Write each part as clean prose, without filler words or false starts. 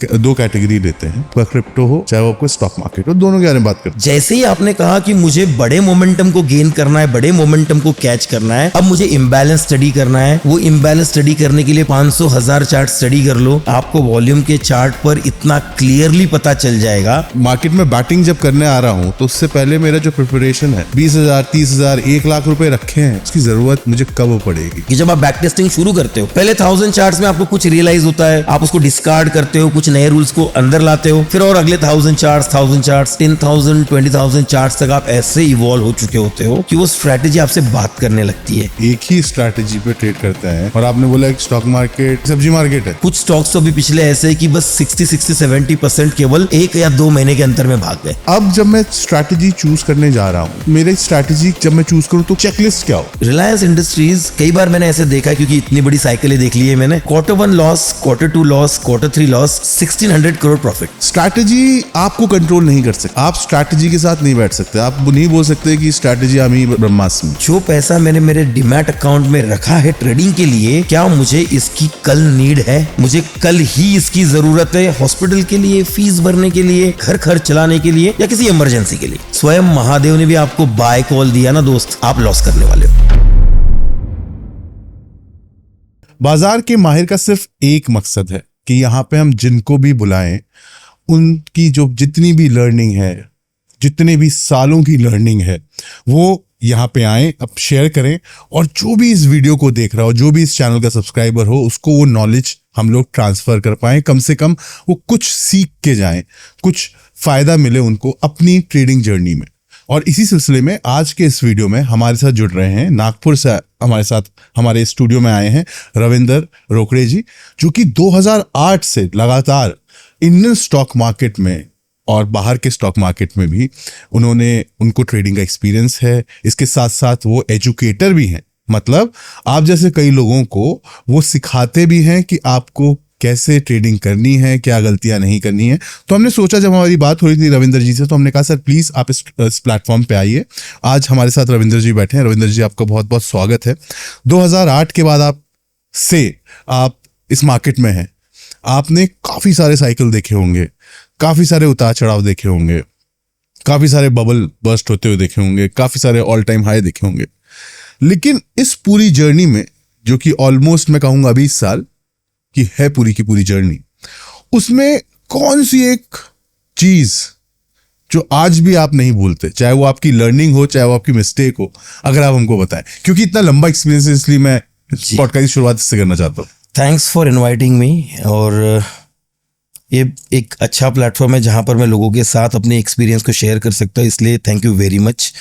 दो कैटेगरी लेते हैं, चाहे क्रिप्टो हो चाहे वो आपको स्टॉक मार्केट हो, दोनों के बारे में बात करते हैं। जैसे ही आपने कहा कि मुझे बड़े मोमेंटम को गेन करना है, बड़े मोमेंटम को कैच करना है, अब मुझे इम्बैलेंस स्टडी करना है। वो इम्बैलेंस स्टडी करने के लिए 500,000 चार्ट स्टडी कर लो, आपको वॉल्यूम के चार्ट पर इतना क्लियरली पता चल जाएगा। मार्केट में बैटिंग जब करने आ रहा हूँ तो उससे पहले मेरा जो प्रिपरेशन है 20,000, 30,000, 1,00,000 रुपए रखे हैं, उसकी जरूरत मुझे कब पड़ेगी। कि जब आप बैक टेस्टिंग शुरू करते हो, पहले 1000 चार्ट्स में आपको कुछ रियलाइज होता है, आप उसको डिस्कार्ड करते हो, कुछ नए रूल्स को अंदर लाते हो, फिर और अगले 1000 चार्ट्स, 10,000, 20,000 चार्ट्स तक आप ऐसे इवॉल्व हो चुके होते हो कि वो स्ट्रैटेजी आपसे बात करने लगती है। एक ही स्ट्रैटेजी पे ट्रेड करते हैं। और आपने बोला एक स्टॉक मार्केट सब्जी मार्केट है। कुछ स्टॉक्स तो अभी पिछले ऐसे है कि बस 60-70% केवल 1 या 2 महीने के अंतर में भाग गए। अब जब मैं स्ट्रैटेजी चूज करने जा रहा हूँ, मेरी स्ट्रैटेजी जब मैं चूज करूँ तो चेकलिस्ट क्या हो। रिलायंस इंडस्ट्रीज कई बार मैंने ऐसे देखा है, क्योंकि इतनी बड़ी साइकिलें देख ली है मैंने। Q1 loss, Q2 loss, Q3 loss, 1600 crore profit. Strategy आपको कंट्रोल नहीं कर सकते, आप स्ट्रैटेजी के साथ नहीं बैठ सकते। आप नहीं बोल सकते कि स्ट्रैटेजी आमी ब्रह्मास्त्र। जो पैसा मैंने मेरे डीमैट अकाउंट में रखा है ट्रेडिंग के लिए, क्या मुझे इसकी कल नीड है? मुझे कल ही इसकी जरूरत है, हॉस्पिटल के लिए, फीस भरने के लिए, घर खर्च चलाने के लिए, या किसी इमरजेंसी के लिए। स्वयं महादेव ने भी आपको बाय कॉल दिया ना दोस्त, आप लॉस करने वाले हो। बाजार के माहिर का सिर्फ एक मकसद है कि यहाँ पे हम जिनको भी बुलाएं, उनकी जो जितनी भी लर्निंग है, जितने भी सालों की लर्निंग है, वो यहाँ पे आए, अब शेयर करें। और जो भी इस वीडियो को देख रहा हो, जो भी इस चैनल का सब्सक्राइबर हो, उसको वो नॉलेज हम लोग ट्रांसफर कर पाएं। कम से कम वो कुछ सीख के जाएं, कुछ फायदा मिले उनको अपनी ट्रेडिंग जर्नी में। और इसी सिलसिले में आज के इस वीडियो में हमारे साथ जुड़ रहे हैं, नागपुर से हमारे साथ हमारे स्टूडियो में आए हैं रविंदर रोकड़े जी, जो कि 2008 से लगातार इंडियन स्टॉक मार्केट में और बाहर के स्टॉक मार्केट में भी उनको ट्रेडिंग का एक्सपीरियंस है। इसके साथ साथ वो एजुकेटर भी हैं, मतलब आप जैसे कई लोगों को वो सिखाते भी हैं कि आपको कैसे ट्रेडिंग करनी है, क्या गलतियां नहीं करनी है। तो हमने सोचा, जब हमारी बात हो रही थी रविंदर जी से, तो हमने कहा सर प्लीज आप इस प्लेटफॉर्म पे आइए। आज हमारे साथ रविंदर जी बैठे हैं। रविंदर जी, आपका बहुत बहुत स्वागत है। 2008 के बाद आप इस मार्केट में हैं। आपने काफी सारे साइकिल देखे होंगे, काफी सारे उतार चढ़ाव देखे होंगे, काफी सारे बबल बर्स्ट होते हुए देखे होंगे, काफी सारे ऑल टाइम हाई देखे होंगे। लेकिन इस पूरी जर्नी में, जो कि ऑलमोस्ट मैं कहूंगा 20 साल की है पूरी की पूरी जर्नी, उसमें कौन सी एक चीज जो आज भी आप नहीं भूलते, चाहे वो आपकी लर्निंग हो, चाहे वो आपकी मिस्टेक हो, अगर आप हमको बताएं। क्योंकि इतना लंबा एक्सपीरियंस है, इसलिए मैं पॉडकास्ट की शुरुआत इससे करना चाहता हूँ। Thanks for inviting me. और ये एक अच्छा प्लेटफॉर्म है जहां पर मैं लोगों के साथ अपने एक्सपीरियंस को शेयर कर सकता हूँ, इसलिए thank you very much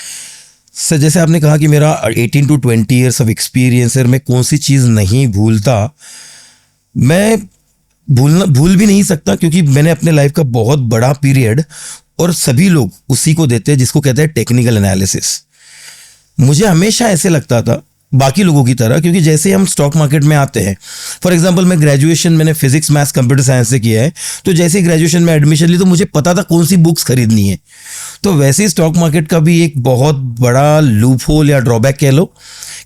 sir. जैसे आपने कहा कि मेरा 18 to 20 ईयर्स ऑफ एक्सपीरियंस है, मैं कौन सी चीज़ नहीं भूलता, मैं भूल भी नहीं सकता, क्योंकि मैंने अपने लाइफ का बहुत बड़ा पीरियड, और सभी लोग उसी को देते हैं जिसको कहते हैं टेक्निकल एनालिसिस। मुझे हमेशा ऐसे लगता था बाकी लोगों की तरह, क्योंकि जैसे हम स्टॉक मार्केट में आते हैं, फॉर एग्जांपल मैं ग्रेजुएशन मैंने फिजिक्स, मैथ्स, कंप्यूटर साइंस से किया है, तो जैसे ही ग्रेजुएशन में एडमिशन ली तो मुझे पता था कौन सी बुक्स खरीदनी है। तो वैसे ही स्टॉक मार्केट का भी एक बहुत बड़ा लूप होल या ड्रॉबैक कह लो,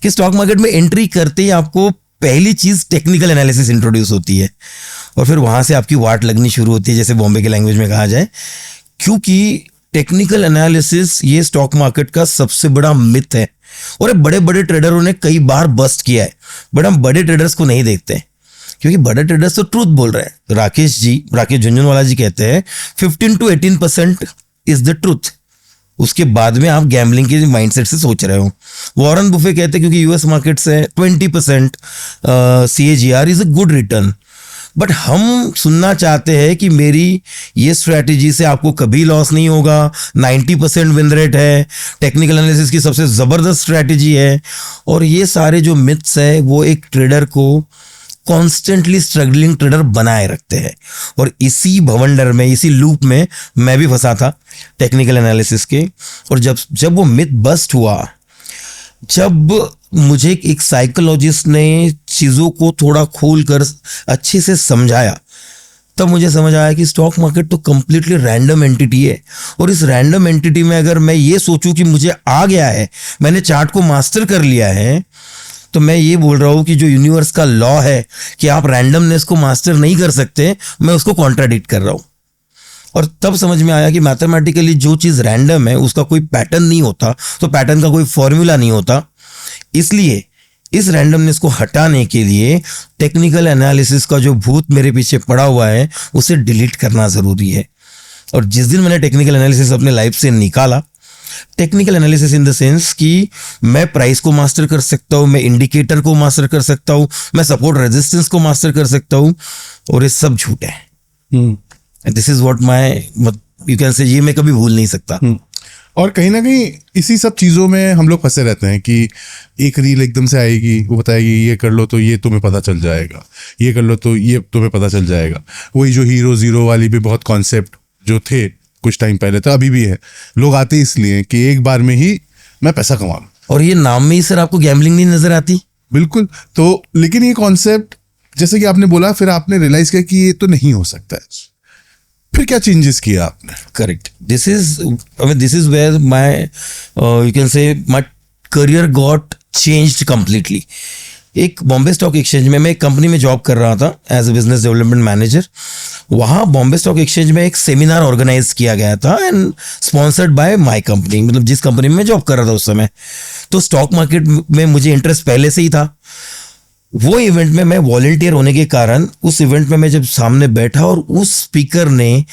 कि स्टॉक मार्केट में एंट्री करते ही आपको पहली चीज़ टेक्निकल एनालिसिस इंट्रोड्यूस होती है, और फिर वहाँ से आपकी वाट लगनी शुरू होती है, जैसे बॉम्बे के लैंग्वेज में कहा जाए। क्योंकि टेक्निकल एनालिसिस ये स्टॉक मार्केट का सबसे बड़ा मिथ है, और बड़े बड़े ट्रेडरों ने कई बार बस्ट किया है, बट हम बड़े ट्रेडर्स को नहीं देखते हैं, क्योंकि बड़े ट्रेडर्स तो ट्रूथ बोल रहे हैं। राकेश झुंझुनवाला जी कहते हैं 15 to 18% इज द ट्रूथ, उसके बाद में आप गैम्बलिंग के माइंडसेट से सोच रहे हो। वॉरेन बुफे कहते हैं क्योंकि यूएस मार्केट से 20% CAGR is a good return. But हम सुनना चाहते हैं कि मेरी ये स्ट्रैटेजी से आपको कभी लॉस नहीं होगा, 90% विन रेट है, टेक्निकल एनालिसिस की सबसे ज़बरदस्त स्ट्रैटेजी है। और ये सारे जो मिथ्स है वो एक ट्रेडर को कॉन्स्टेंटली स्ट्रगलिंग ट्रेडर बनाए रखते हैं, और इसी भवंडर में, इसी लूप में मैं भी फंसा था टेक्निकल एनालिसिस के। और जब वो मिथ बस्ट हुआ, जब मुझे एक साइकोलॉजिस्ट ने चीज़ों को थोड़ा खोल कर अच्छे से समझाया, तब मुझे समझ आया कि स्टॉक मार्केट तो कंप्लीटली रैंडम एंटिटी है। और इस रैंडम एंटिटी में अगर मैं ये सोचूं कि मुझे आ गया है, मैंने चार्ट को मास्टर कर लिया है, तो मैं ये बोल रहा हूँ कि जो यूनिवर्स का लॉ है कि आप रैंडमनेस को मास्टर नहीं कर सकते, मैं उसको कॉन्ट्राडिक्ट कर रहा हूँ। और तब समझ में आया कि मैथमेटिकली जो चीज़ रैंडम है उसका कोई पैटर्न नहीं होता, तो पैटर्न का कोई फॉर्मूला नहीं होता। इसलिए इस रैंडमनेस को हटाने के लिए टेक्निकल एनालिसिस का जो भूत मेरे पीछे पड़ा हुआ है उसे डिलीट करना ज़रूरी है। और जिस दिन मैंने टेक्निकल एनालिसिस अपने लाइफ से निकाला, technical analysis in the sense कि मैं प्राइस को मास्टर कर सकता हूँ, मैं इंडिकेटर को मास्टर कर सकता हूँ, मैं सपोर्ट रेजिस्टेंस को मास्टर कर सकता हूँ, और ये सब झूठ है। This is what my, you can से, ये मैं कभी भूल नहीं सकता। और कहीं ना कहीं इसी सब चीज़ों में हम लोग फंसे रहते हैं कि एक रील एकदम से आएगी, वो बताएगी ये कर लो तो ये तुम्हें पता चल जाएगा, ये कर लो तो ये तुम्हें पता चल जाएगा। वही जो हीरो जीरो वाली भी बहुत कॉन्सेप्ट जो थे कुछ टाइम पहले, तो अभी भी है, लोग आते इसलिए कि एक बार में ही मैं पैसा कमा लूं। और ये नाम में ही सर आपको गैम्बलिंग नहीं नजर आती? बिल्कुल। तो लेकिन ये कॉन्सेप्ट जैसे कि आपने बोला, फिर आपने रियलाइज किया कि ये तो नहीं हो सकता है, फिर क्या चेंजेस किया आपने? Correct, this is where my, you can say, my career got changed completely. एक बॉम्बे स्टॉक एक्सचेंज में, मैं एक कंपनी में जॉब कर रहा था as a business development manager. वहाँ बॉम्बे स्टॉक एक्सचेंज में एक सेमिनार ऑर्गेनाइज किया गया था and sponsored by my company, मतलब जिस कंपनी में मैं जॉब कर रहा था उस समय। तो स्टॉक मार्केट में मुझे इंटरेस्ट पहले से ही था। वो इवेंट में मैं वॉलंटियर होने के कारण, उस इवेंट में मैं जब सामने बैठा और उस स्पीकर ने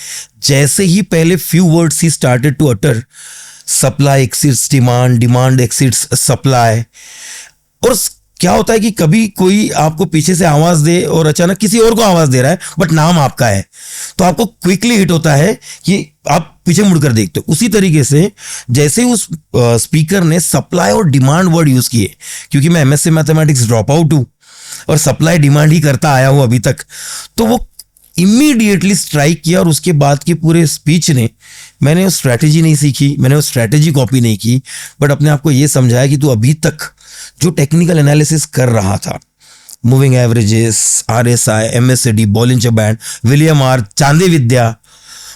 जैसे ही पहले फ्यू वर्ड्स ही started to utter, supply exceeds demand, demand exceeds supply. और क्या होता है कि कभी कोई आपको पीछे से आवाज दे और अचानक किसी और को आवाज दे रहा है बट नाम आपका है, तो आपको क्विकली हिट होता है कि आप पीछे मुड़कर देखते हो। उसी तरीके से जैसे उस स्पीकर ने सप्लाई और डिमांड वर्ड यूज किए, क्योंकि मैं एमएससी मैथमेटिक्स ड्रॉप आउट हूं और सप्लाई डिमांड ही करता आया हूं अभी तक, तो वो इमीडिएटली स्ट्राइक किया। और उसके बाद की पूरे स्पीच ने, मैंने वो स्ट्रैटेजी नहीं सीखी, मैंने वो स्ट्रैटेजी कॉपी नहीं की, बट अपने आप को ये समझाया कि तू अभी तक जो टेक्निकल एनालिसिस कर रहा था, moving averages, RSI, MSCD, Bollinger band, William R, चांदी विद्या,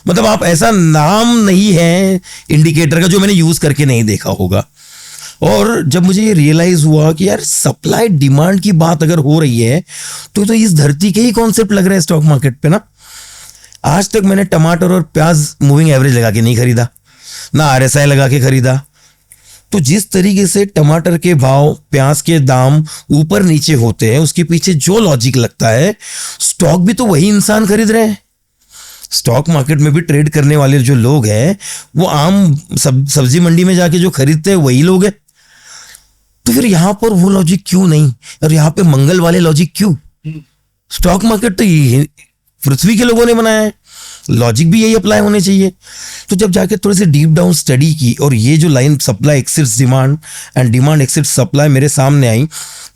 मतलब आप ऐसा नाम नहीं है इंडिकेटर का जो मैंने यूज करके नहीं देखा होगा। और जब मुझे ये रियलाइज हुआ कि यार सप्लाई डिमांड की बात अगर हो रही है तो इस धरती के ही कॉन्सेप्ट लग रहे हैं स्टॉक मार्केट पे ना। आज तक मैंने टमाटर और प्याज मूविंग एवरेज लगा के नहीं खरीदा, ना आरएसआई लगा के खरीदा। तो जिस तरीके से टमाटर के भाव, प्याज के दाम ऊपर नीचे होते हैं, उसके पीछे जो लॉजिक लगता है, स्टॉक भी तो वही इंसान खरीद रहे हैं। स्टॉक मार्केट में भी ट्रेड करने वाले जो लोग हैं वो आम सब्जी मंडी में जाके जो खरीदते हैं वही लोग हैं। तो फिर यहां पर वो लॉजिक क्यों नहीं, और यहां पे मंगल वाले लॉजिक क्यों? स्टॉक मार्केट तो ये पृथ्वी के लोगों ने बनाया है, लॉजिक भी यही अप्लाई होने चाहिए। तो जब जाके थोड़ी सी डीप डाउन स्टडी की और ये जो line supply exceeds demand and demand exceeds supply मेरे सामने आई,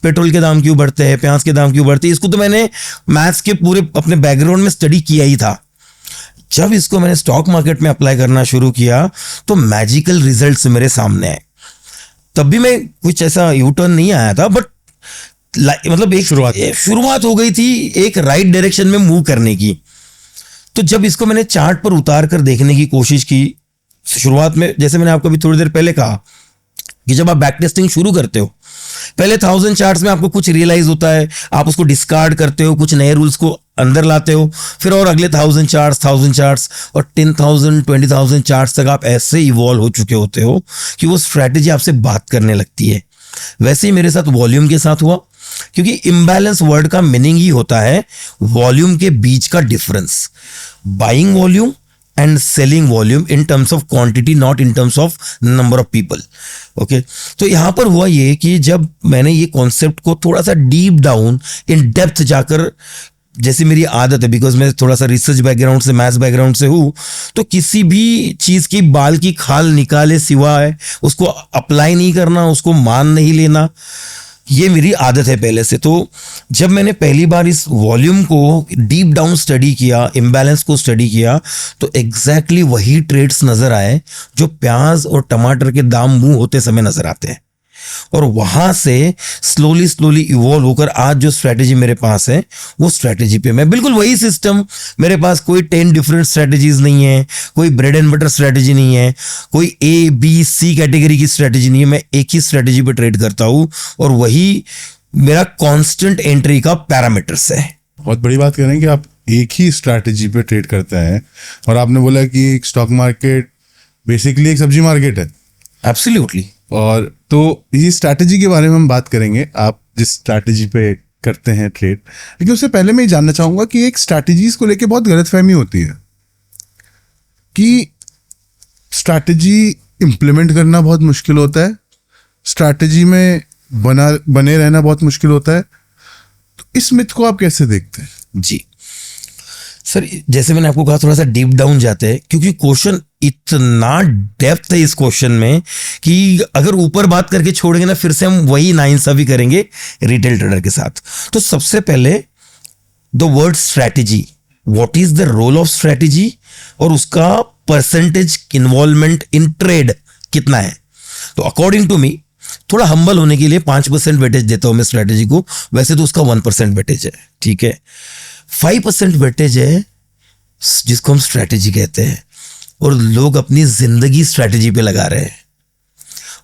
पेट्रोल के दाम क्यों बढ़ते हैं, प्याज के दाम क्यों बढ़ते हैं, इसको तो मैंने मैथ्स के पूरे अपने बैकग्राउंड में स्टडी किया ही था। जब इसको मैंने स्टॉक मार्केट में अप्लाई करना शुरू किया तो मैजिकल रिजल्ट्स मेरे सामने आए। तब भी मैं कुछ ऐसा यू टर्न नहीं आया था, बट मतलब एक शुरुआत हो गई थी एक राइट डायरेक्शन में मूव करने की। तो जब इसको मैंने चार्ट पर उतार कर देखने की कोशिश की, शुरुआत में जैसे मैंने आपको अभी थोड़ी देर पहले कहा कि जब आप बैक टेस्टिंग शुरू करते हो, पहले 1000 चार्ट्स में आपको कुछ रियलाइज होता है, आप उसको डिस्कार्ड करते हो, कुछ नए रूल्स को अंदर लाते हो, फिर और अगले 1000 चार्ट्स और 10,000 20,000 चार्ट्स तक आप ऐसे इवॉल्व हो चुके होते हो कि वो स्ट्रैटेजी आपसे बात करने लगती है। वैसे ही मेरे साथ वॉल्यूम के साथ हुआ, क्योंकि इम्बैलेंस वर्ड का मीनिंग ही होता है वॉल्यूम के बीच का difference, buying volume and selling volume in terms of quantity, not in terms of number of people. Okay, तो यहां पर हुआ ये कि जब मैंने ये कॉन्सेप्ट को थोड़ा सा डीप डाउन इन डेप्थ जाकर, जैसे मेरी आदत है, बिकॉज मैं थोड़ा सा रिसर्च बैकग्राउंड से, मैथ्स बैकग्राउंड से हूँ, तो किसी भी चीज़ की बाल की खाल निकाले सिवाय उसको अप्लाई नहीं करना, उसको मान नहीं लेना, ये मेरी आदत है पहले से। तो जब मैंने पहली बार इस वॉल्यूम को डीप डाउन स्टडी किया, इम्बैलेंस को स्टडी किया, तो एग्जैक्टली वही ट्रेड्स नज़र आए जो प्याज और टमाटर के दाम मूव होते समय नज़र आते हैं। और वहां से स्लोली इवॉल्व होकर आज जो स्ट्रैटेजी मेरे पास है, वो स्ट्रैटेजी पे मैं बिल्कुल वही सिस्टम, मेरे पास कोई 10 डिफरेंट स्ट्रैटेजीज नहीं है, कोई ब्रेड एंड बटर स्ट्रैटेजी नहीं है, कोई A B C कैटेगरी की स्ट्रैटेजी नहीं है, मैं एक ही स्ट्रैटेजी पे ट्रेड करता हूँ और वही मेरा कांस्टेंट एंट्री का पैरामीटर्स है। बहुत बड़ी बात कर रहे हैं कि आप एक ही स्ट्रैटेजी पे ट्रेड करते हैं, और आपने बोला कि एक स्टॉक मार्केट बेसिकली एक सब्जी मार्केट है। एब्सोल्युटली। और तो इसी स्ट्रैटेजी के बारे में हम बात करेंगे, आप जिस स्ट्रैटेजी पे करते हैं ट्रेड। लेकिन उससे पहले मैं ये जानना चाहूंगा कि एक स्ट्रैटेजीज को लेके बहुत गलतफहमी होती है कि स्ट्रैटेजी इम्प्लीमेंट करना बहुत मुश्किल होता है, स्ट्रैटेजी में बने रहना बहुत मुश्किल होता है। तो इस मिथ को आप कैसे देखते हैं? जी सर, जैसे मैंने आपको कहा थोड़ा सा डीप डाउन जाते हैं, क्योंकि क्वेश्चन इतना डेप्थ है इस क्वेश्चन में कि अगर ऊपर बात करके छोड़ेंगे ना, फिर से हम वही नाइंसाफी करेंगे रिटेल ट्रेडर के साथ। तो सबसे पहले the word strategy, what is the role of strategy, और उसका परसेंटेज इन्वॉल्वमेंट इन ट्रेड कितना है। तो अकॉर्डिंग टू मी, थोड़ा हम्बल होने के लिए 5% वेटेज देता हूं मैं स्ट्रैटेजी को, वैसे तो उसका 1% वेटेज है, ठीक है। 5% वेटेज है जिसको हम स्ट्रैटेजी कहते हैं, और लोग अपनी जिंदगी स्ट्रैटेजी पे लगा रहे हैं,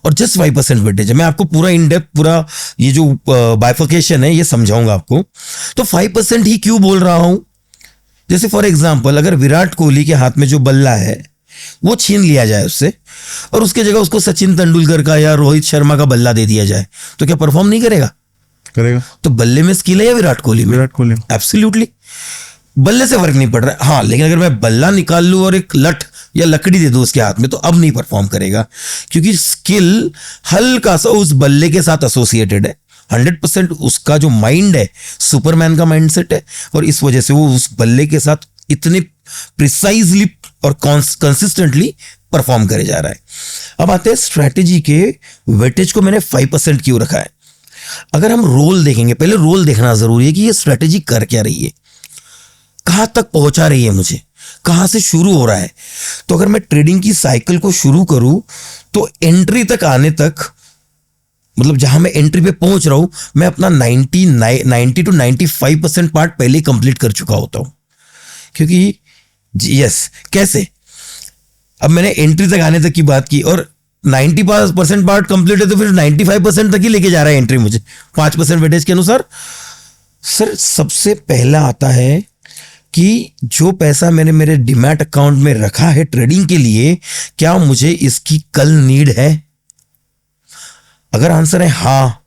और जस्ट 5% वेटेज है। मैं आपको पूरा इन डेप्थ पूरा ये जो बाइफर्केशन है ये समझाऊंगा आपको। तो 5% ही क्यों बोल रहा हूं, जैसे फॉर एग्जाम्पल अगर विराट कोहली के हाथ में जो बल्ला है वो छीन लिया जाए उससे, और उसके जगह उसको सचिन तेंदुलकर का या रोहित शर्मा का बल्ला दे दिया जाए, तो क्या परफॉर्म नहीं करेगा? करेगा। तो बल्ले में स्किल है या विराट कोहली में? विराट कोहली। एब्सोल्युटली। बल्ले से फर्क नहीं पड़ रहा है। हाँ, लेकिन अगर मैं बल्ला निकाल लूं और एक लठ या लकड़ी दे दूं उसके हाथ में, तो अब नहीं परफॉर्म करेगा, क्योंकि स्किल हल्का सा उस बल्ले के साथ एसोसिएटेड है। 100% उसका जो माइंड है सुपरमैन का माइंडसेट है, और इस वजह से वो उस बल्ले के साथ इतने प्रिसाइजली और कंसिस्टेंटली परफॉर्म करे जा रहा है। अब आते हैं स्ट्रैटेजी के वेटेज को मैंने 5% क्यों रखा है। अगर हम रोल देखेंगे, पहले रोल देखना जरूरी है कि ये स्ट्रैटेजी कर क्या रही है, कहां तक पहुंचा रही है मुझे, कहां से शुरू हो रहा है। तो अगर मैं ट्रेडिंग की साइकिल को शुरू करूं तो एंट्री तक आने तक, मतलब जहां मैं एंट्री पे पहुंच रहा हूं, मैं अपना 90 to 95% पार्ट पहले कंप्लीट कर चुका होता हूं। क्योंकि यस, कैसे, अब मैंने एंट्री तक आने तक की बात की, और 90% पार्ट कंप्लीट है, तो फिर 95% तक ही लेके जा रहा है एंट्री मुझे 5% वेटेज के अनुसार। सर, सबसे पहला आता है कि जो पैसा मैंने मेरे डीमैट अकाउंट में रखा है ट्रेडिंग के लिए, क्या मुझे इसकी कल नीड है? अगर आंसर है हाँ,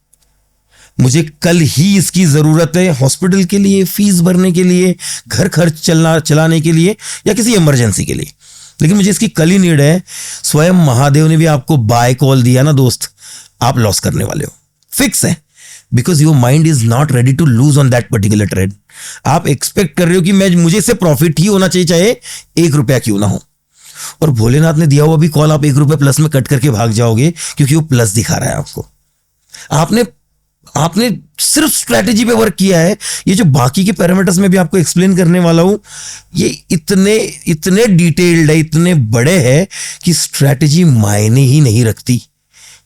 मुझे कल ही इसकी जरूरत है, हॉस्पिटल के लिए, फीस भरने के लिए, घर खर्च चलाने के लिए, या किसी इमरजेंसी के लिए, लेकिन मुझे इसकी कल ही नीड है, स्वयं महादेव ने भी आपको बाय कॉल दिया ना दोस्त, आप लॉस करने वाले हो, फिक्स है। Because your mind is not ready to lose on that particular trade. आप एक्सपेक्ट कर रहे हो कि मुझे इससे प्रॉफिट ही होना चाहिए, चाहे 1 रुपया क्यों ना हो, और भोलेनाथ ने दिया हुआ भी कॉल आप 1 रुपया प्लस में कट करके भाग जाओगे, क्योंकि वो प्लस दिखा रहा है आपको। आपने सिर्फ स्ट्रैटेजी पे वर्क किया है। ये जो बाकी के पैरामीटर्स में भी आपको एक्सप्लेन करने वाला हूं, ये इतने डिटेल्ड है, इतने बड़े हैं कि स्ट्रैटेजी मायने ही नहीं रखती।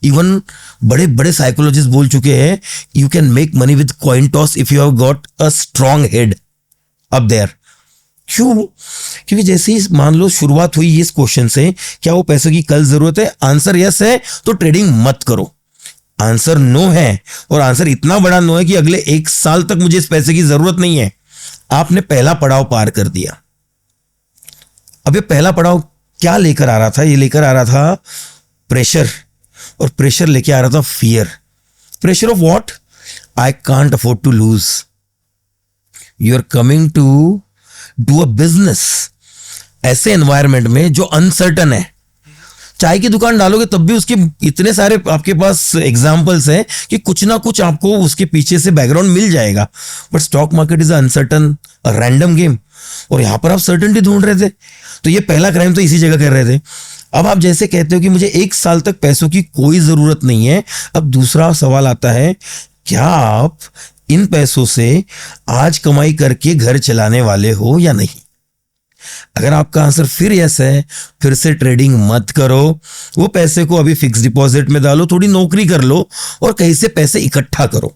इवन बड़े बड़े साइकोलॉजिस्ट बोल चुके हैं, you can make money with coin toss if you have got a strong head up there. क्यों? क्योंकि जैसे ही मान लो शुरुआत हुई इस क्वेश्चन से, क्या वो पैसों की कल जरूरत है, आंसर यस है तो ट्रेडिंग मत करो। आंसर नो है, और आंसर इतना बड़ा नो है कि अगले 1 साल तक मुझे इस पैसे की जरूरत नहीं है, आपने पहला पड़ाव पार कर दिया। अब ये पहला पड़ाव क्या लेकर आ रहा था? ये लेकर आ रहा था प्रेशर, और प्रेशर लेके आ रहा था fear. Pressure of what? I can't afford to lose. You are coming to do a business ऐसे एनवायरमेंट में जो अनसर्टन है। चाय की दुकान डालोगे तब भी उसके इतने सारे आपके पास एग्जाम्पल्स हैं कि कुछ ना कुछ आपको उसके पीछे से बैकग्राउंड मिल जाएगा, but stock market is uncertain, random game, और यहां पर आप सर्टेनिटी ढूंढ रहे थे। तो ये पहला क्राइम तो इसी जगह कर रहे थे। अब आप जैसे कहते हो कि मुझे 1 साल तक पैसों की कोई जरूरत नहीं है, अब दूसरा सवाल आता है, क्या आप इन पैसों से आज कमाई करके घर चलाने वाले हो या नहीं? अगर आपका आंसर फिर यस है, फिर से ट्रेडिंग मत करो, वो पैसे को अभी फिक्स डिपॉजिट में डालो, थोड़ी नौकरी कर लो, और कहीं से पैसे इकट्ठा करो।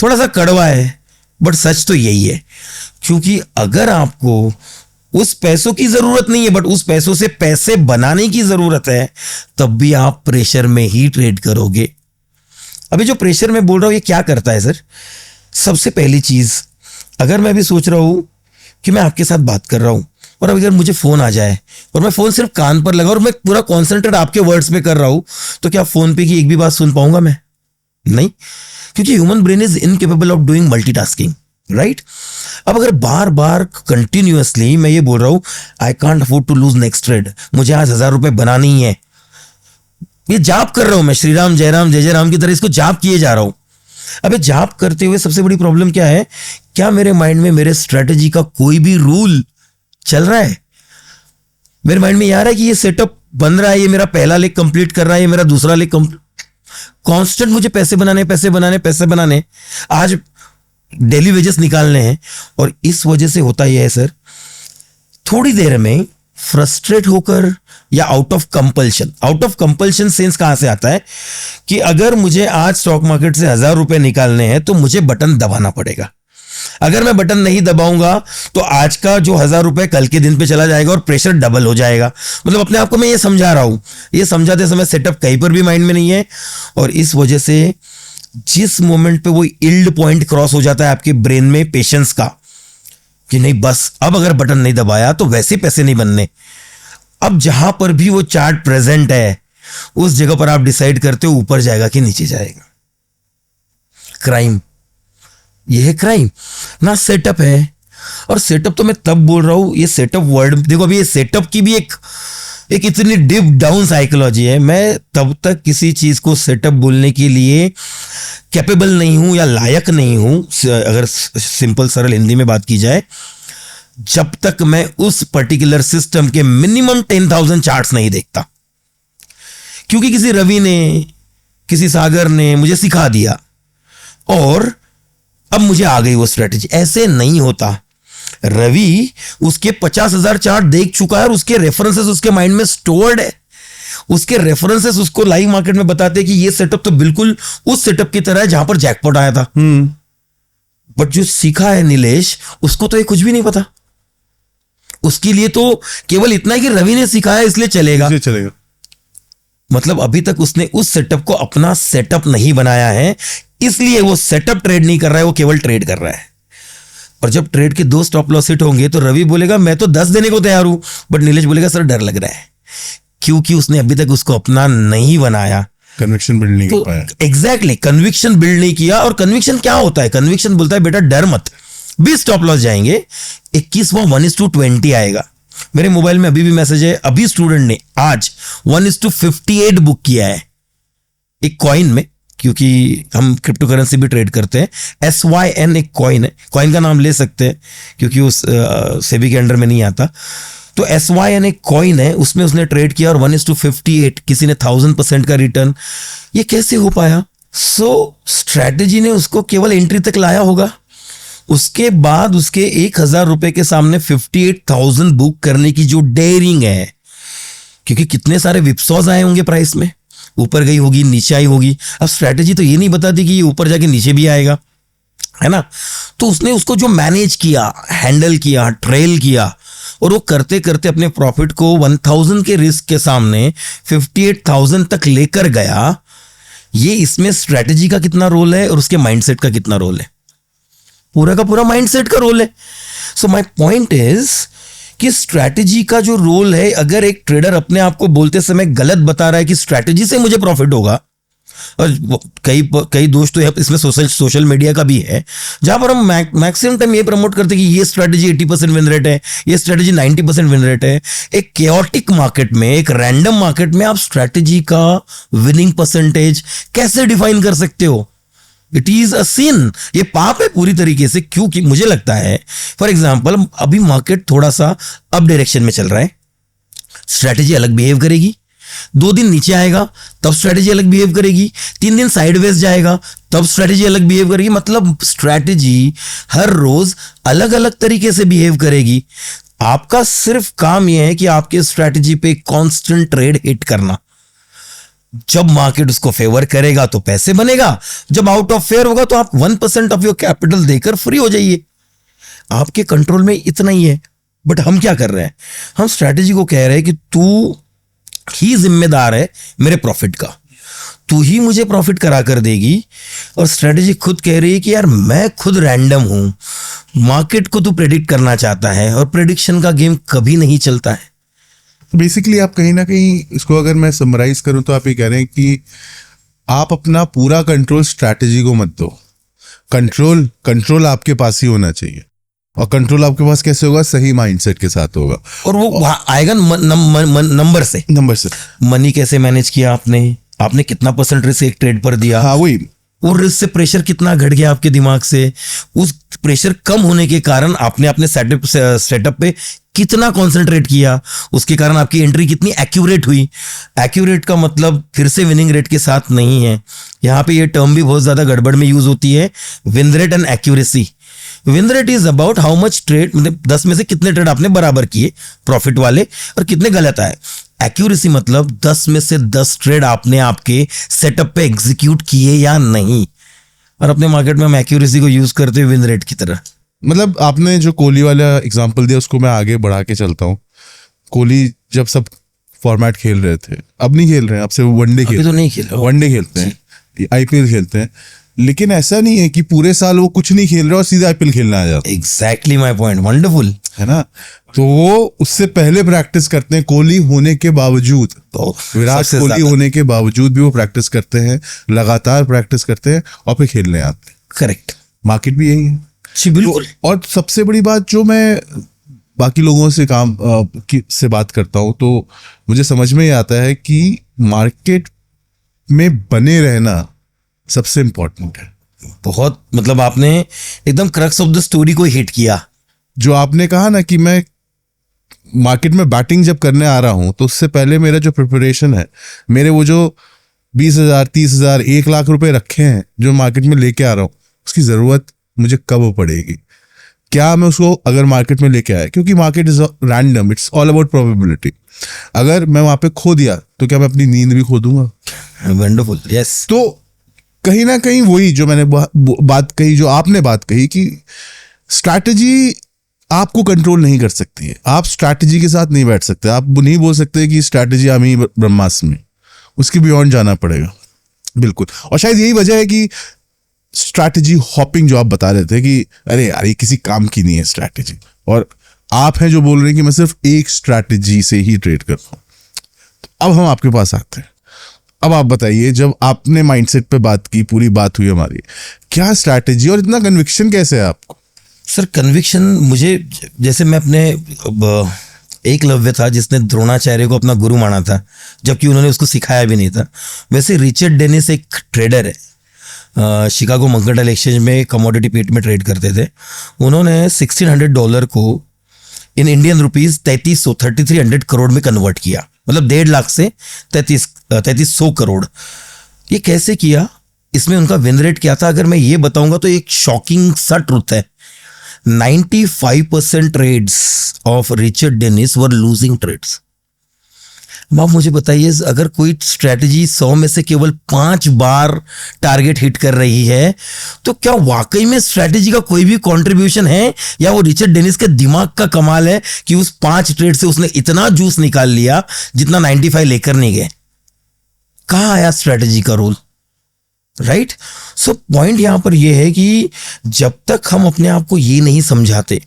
थोड़ा सा कड़वा है, बट सच तो यही है। क्योंकि अगर आपको उस पैसों की जरूरत नहीं है, बट उस पैसों से पैसे बनाने की जरूरत है, तब भी आप प्रेशर में ही ट्रेड करोगे। अभी जो प्रेशर मैं बोल रहा हूँ ये क्या करता है सर, सबसे पहली चीज, अगर मैं भी सोच रहा हूँ कि मैं आपके साथ बात कर रहा हूँ और अगर मुझे फोन आ जाए और मैं फोन सिर्फ कान पर लगा और मैं पूरा कॉन्सेंट्रेट आपके वर्ड्स पे कर रहा हूँ, तो क्या फोन पे की एक भी बात सुन पाऊंगा मैं? नहीं, क्योंकि human brain is incapable of doing multitasking, right? अब अगर बार बार कंटिन्यूअसली मैं ये बोल रहा हूं I can't afford to lose next trade, मुझे आज 1000 रुपए बनानी ही है, ये जाप कर रहा हूं मैं, श्री राम जय राम जय जय राम की तरह इसको जाप किए जा रहा हूं। अबे जाप करते हुए सबसे बड़ी प्रॉब्लम क्या है, क्या मेरे माइंड में मेरे स्ट्रेटेजी का कोई भी रूल चल रहा है? मेरे माइंड में ये आ रहा है कि ये सेटअप बन रहा है, ये मेरा पहला लेग कंप्लीट कर रहा है, ये मेरा दूसरा लेग कांस्टेंट मुझे पैसे बनाने पैसे बनाने पैसे बनाने, आज डेली वेजेस निकालने हैं। और इस वजह से होता यह है सर, थोड़ी देर में फ्रस्ट्रेट होकर या आउट ऑफ कंपल्शन सेंस कहां से आता है कि अगर मुझे आज स्टॉक मार्केट से 1000 रुपए निकालने हैं तो मुझे बटन दबाना पड़ेगा। अगर मैं बटन नहीं दबाऊंगा तो आज का जो 1000 रुपए कल के दिन पे चला जाएगा और प्रेशर डबल हो जाएगा। मतलब अपने आप को मैं ये समझा रहा हूं, ये समझाते समय सेटअप कहीं पर भी माइंड में नहीं है। और इस वजह से जिस मोमेंट पे वो इल्ड पॉइंट क्रॉस हो जाता है आपके ब्रेन में पेशेंस का, कि नहीं बस अब अगर बटन नहीं दबाया तो वैसे पैसे नहीं बनने, अब जहां पर भी वो चार्ट प्रेजेंट है उस जगह पर आप डिसाइड करते हो ऊपर जाएगा कि नीचे जाएगा। क्राइम, ये है क्राइम ना, सेटअप है। और सेटअप तो मैं तब बोल रहा हूं, ये सेटअप वर्ड देखो, अभी ये सेटअप की भी एक इतनी डिप डाउन साइकोलॉजी है। मैं तब तक किसी चीज को सेटअप बोलने के लिए कैपेबल नहीं हूं या लायक नहीं हूं, अगर सिंपल सरल हिंदी में बात की जाए, जब तक मैं उस पर्टिकुलर सिस्टम के मिनिमम 10,000 चार्ट्स नहीं देखता। क्योंकि किसी रवि ने, किसी सागर ने मुझे सिखा दिया और अब मुझे आ गई वो स्ट्रेटेजी। ऐसे नहीं होता। रवि उसके 50,000 चार्ट देख चुका है और उसके रेफरेंसेस उसके माइंड में स्टोर्ड है। उसके रेफरेंसेस उसको लाइव मार्केट में बताते हैं कि ये सेटअप तो बिल्कुल उस सेटअप की तरह है जहां पर जैकपॉट आया था। बट जो सीखा है नीलेश, उसको तो ये कुछ भी नहीं पता। उसके लिए तो केवल इतना है कि रवि ने सिखाया इसलिए चलेगा। मतलब अभी तक उसने उस सेटअप को अपना सेटअप नहीं बनाया है, इसलिए वो सेटअप ट्रेड नहीं कर रहा है, वो केवल ट्रेड कर रहा है। और जब ट्रेड के 2 स्टॉप लॉस हिट होंगे तो रवि बोलेगा मैं तो 10 देने को तैयार हूं, बट नीलेश बोलेगा सर डर लग रहा है, क्योंकि उसने अभी तक उसको अपना नहीं बनाया, कन्विक्शन बिल्ड नहीं कर पाया। एग्जैक्टली, कन्विक्शन बिल्ड नहीं किया। और कन्विक्शन क्या होता है? कन्विक्शन बोलता है बेटा डर मत, 20 स्टॉप लॉस जाएंगे, 21वां 1:20 आएगा। मेरे मोबाइल में अभी भी मैसेज है, अभी स्टूडेंट ने आज 1:58 बुक किया है एक कॉइन में, क्योंकि हम क्रिप्टो करेंसी भी ट्रेड करते हैं। SYN एक कॉइन है, कॉइन का नाम ले सकते हैं क्योंकि उस सेबी के अंडर में नहीं आता। तो SYN एक कॉइन है, उसमें उसने ट्रेड किया और 1:58, किसी ने 1000% का रिटर्न। ये कैसे हो पाया? स्ट्रैटेजी ने उसको केवल एंट्री तक लाया होगा, उसके बाद उसके 1000 रुपए के सामने 58,000 बुक करने की जो डेयरिंग है, क्योंकि कितने सारे विप्सॉज आए होंगे प्राइस में, ऊपर गई होगी नीचे आई होगी। अब स्ट्रैटेजी तो ये नहीं बताती कि ये ऊपर जाके नीचे भी आएगा, है ना? तो उसने उसको जो मैनेज किया, हैंडल किया, ट्रेल किया, और वो करते करते अपने प्रॉफिट को 1000 के रिस्क के सामने 58,000 तक लेकर गया। ये इसमें स्ट्रैटेजी का कितना रोल है और उसके माइंडसेट का कितना रोल है? पूरा का पूरा माइंडसेट का रोल है। सो माय पॉइंट इज कि स्ट्रैटेजी का जो रोल है, अगर एक ट्रेडर अपने आप को बोलते समय गलत बता रहा है कि स्ट्रैटेजी से मुझे प्रॉफिट होगा, और कई दोस्त तो इसमें सोशल मीडिया का भी है, जहां पर हम मैक्सिमम टाइम ये प्रमोट करते हैं कि ये स्ट्रैटेजी 80% विन रेट है, ये स्ट्रैटेजी 90% विन रेट है। एक केओटिक मार्केट में, एक रैंडम मार्केट में आप स्ट्रैटेजी का विनिंग परसेंटेज कैसे डिफाइन कर सकते हो? इट इज अ सिन, ये पाप है पूरी तरीके से। क्योंकि मुझे लगता है, फॉर एग्जाम्पल, अभी मार्केट थोड़ा सा अप डायरेक्शन में चल रहा है, स्ट्रैटेजी अलग बिहेव करेगी। 2 दिन नीचे आएगा तब स्ट्रैटेजी अलग बिहेव करेगी, 3 दिन साइडवेज जाएगा तब स्ट्रैटेजी अलग बिहेव करेगी। मतलब स्ट्रैटेजी हर रोज अलग अलग तरीके से बिहेव करेगी। आपका सिर्फ काम यह है कि आपके स्ट्रैटेजी पे कांस्टेंट ट्रेड हिट करना। जब मार्केट उसको फेवर करेगा तो पैसे बनेगा, जब आउट ऑफ फेयर होगा तो आप 1% ऑफ योर कैपिटल देकर फ्री हो जाइए। आपके कंट्रोल में इतना ही है। बट हम क्या कर रहे हैं? हम स्ट्रैटेजी को कह रहे हैं कि तू ही जिम्मेदार है मेरे प्रॉफिट का, तू ही मुझे प्रॉफिट करा कर देगी, और स्ट्रेटेजी खुद कह रही है कि यार मैं खुद रैंडम हूं, मार्केट को तू प्रेडिक्ट करना चाहता है और प्रेडिक्शन का गेम कभी नहीं चलता है। बेसिकली आप कहीं ना कहीं इसको अगर मैं समराइज करूं तो आप ये कह रहे हैं कि आप अपना पूरा कंट्रोल स्ट्रैटेजी को मत दो, कंट्रोल आपके पास ही होना चाहिए। और कंट्रोल आपके पास कैसे होगा? सही माइंडसेट के साथ होगा, और वो आएगा नंबर से। मनी कैसे मैनेज किया आपने कितना परसेंट रिस्क एक ट्रेड पर दिया, हाँ वही, और रिस्क से प्रेशर कितना घट गया आपके दिमाग से, उस प्रेशर कम होने के कारण आपने अपने सेटअप पे कितना कंसंट्रेट किया, उसके कारण आपकी एंट्री कितनी एक्यूरेट हुई। एक्यूरेट का मतलब फिर से विनिंग रेट के साथ नहीं है, यहाँ पे ये टर्म भी बहुत ज्यादा गड़बड़ में यूज होती है, win rate and accuracy. Win rate is about how much trade, मतलब 10 में से कितने ट्रेड आपने बराबर किए प्रॉफिट वाले और कितने गलत आए। एक्यूरेसी मतलब 10 में से 10 ट्रेड आपने आपके सेटअप पे एग्जीक्यूट किए या नहीं। और अपने मार्केट में हम एक्यूरेसी को यूज करते हैं विन रेट की तरह। मतलब आपने जो कोहली वाला एग्जांपल दिया उसको मैं आगे बढ़ा के चलता हूँ। कोहली जब सब फॉर्मेट खेल रहे थे, अब नहीं खेल रहे हैं, अब से वनडे तो नहीं खेल रहे, वनडे खेलते हैं, आईपीएल खेलते हैं, लेकिन ऐसा नहीं है कि पूरे साल वो कुछ नहीं खेल रहे और सीधे आईपीएल खेलना आ जाता। एग्जैक्टली माय पॉइंट, वंडरफुल है ना। तो वो उससे पहले प्रैक्टिस करते हैं, कोहली होने के बावजूद, विराट कोहली होने के बावजूद भी वो प्रैक्टिस करते हैं, लगातार प्रैक्टिस करते हैं और फिर खेलने आते हैं। करेक्ट, मार्केट भी यही है जी, बिल्कुल। तो, और सबसे बड़ी बात जो मैं बाकी लोगों से से बात करता हूँ तो मुझे समझ में ही आता है कि मार्केट में बने रहना सबसे इम्पोर्टेंट है। बहुत, मतलब आपने एकदम क्रक्स ऑफ द स्टोरी को हिट किया। जो आपने कहा ना कि मैं मार्केट में बैटिंग जब करने आ रहा हूं तो उससे पहले मेरा जो प्रिपरेशन है, मेरे वो जो 20,000 30,000 1 लाख रुपए रखे हैं जो मार्केट में लेके आ रहा हूं, उसकी जरूरत मुझे कब पड़ेगी, क्या मैं उसको अगर मार्केट में लेके आया, क्योंकि market is random, it's all about probability. अगर मैं वहां पे खो दिया तो क्या मैं अपनी नींद भी खो दूंगा? Wonderful, yes. तो कहीं ना कहीं वही जो मैंने बात कही, जो आपने बात कही कि स्ट्रैटेजी आपको कंट्रोल नहीं कर सकती है, आप स्ट्रैटेजी के साथ नहीं बैठ सकते, आप नहीं बोल सकते कि स्ट्रैटेजी आमी ब्रह्मास्त्र में, उसकी बियॉन्ड जाना पड़ेगा। बिल्कुल, और शायद यही वजह है कि स्ट्रैटेजी हॉपिंग जो आप बता रहे थे कि अरे यार ये किसी काम की नहीं है स्ट्रैटेजी, और आप हैं जो बोल रहे हैं कि मैं सिर्फ एक स्ट्रैटेजी से ही ट्रेड कर रहा हूं। तो अब हम आपके पास आते हैं, अब आप बताइए, जब आपने माइंडसेट पे बात की, पूरी बात हुई हमारी, क्या स्ट्रैटेजी और इतना कन्विक्शन कैसे है आपको? सर कन्विक्शन मुझे, जैसे मैं अपने एकलव्य था जिसने द्रोणाचार्य को अपना गुरु माना था जबकि उन्होंने उसको सिखाया भी नहीं था, वैसे रिचर्ड डेनिस एक ट्रेडर है, शिकागो मर्केंटाइल एक्सचेंज में कमोडिटी पेट में ट्रेड करते थे। उन्होंने $1,600 को इन इंडियन रुपीज 3300 करोड़ में कन्वर्ट किया, मतलब 1.5 लाख से 3300 करोड़। ये कैसे किया, इसमें उनका विन रेट क्या था, अगर मैं ये बताऊंगा तो एक शॉकिंग सा ट्रुथ है। 95% trades of Richard Dennis were losing trades. अब आप मुझे बताइए, अगर कोई स्ट्रेटजी 100 में से केवल 5 बार टारगेट हिट कर रही है तो क्या वाकई में स्ट्रेटजी का कोई भी कंट्रीब्यूशन है, या वो रिचर्ड डेनिस के दिमाग का कमाल है कि उस 5 ट्रेड से उसने इतना जूस निकाल लिया जितना 95 लेकर नहीं गए? कहाँ आया स्ट्रेटजी का रोल, राइट? सो पॉइंट यहां पर यह है कि जब तक हम अपने आप को ये नहीं समझाते,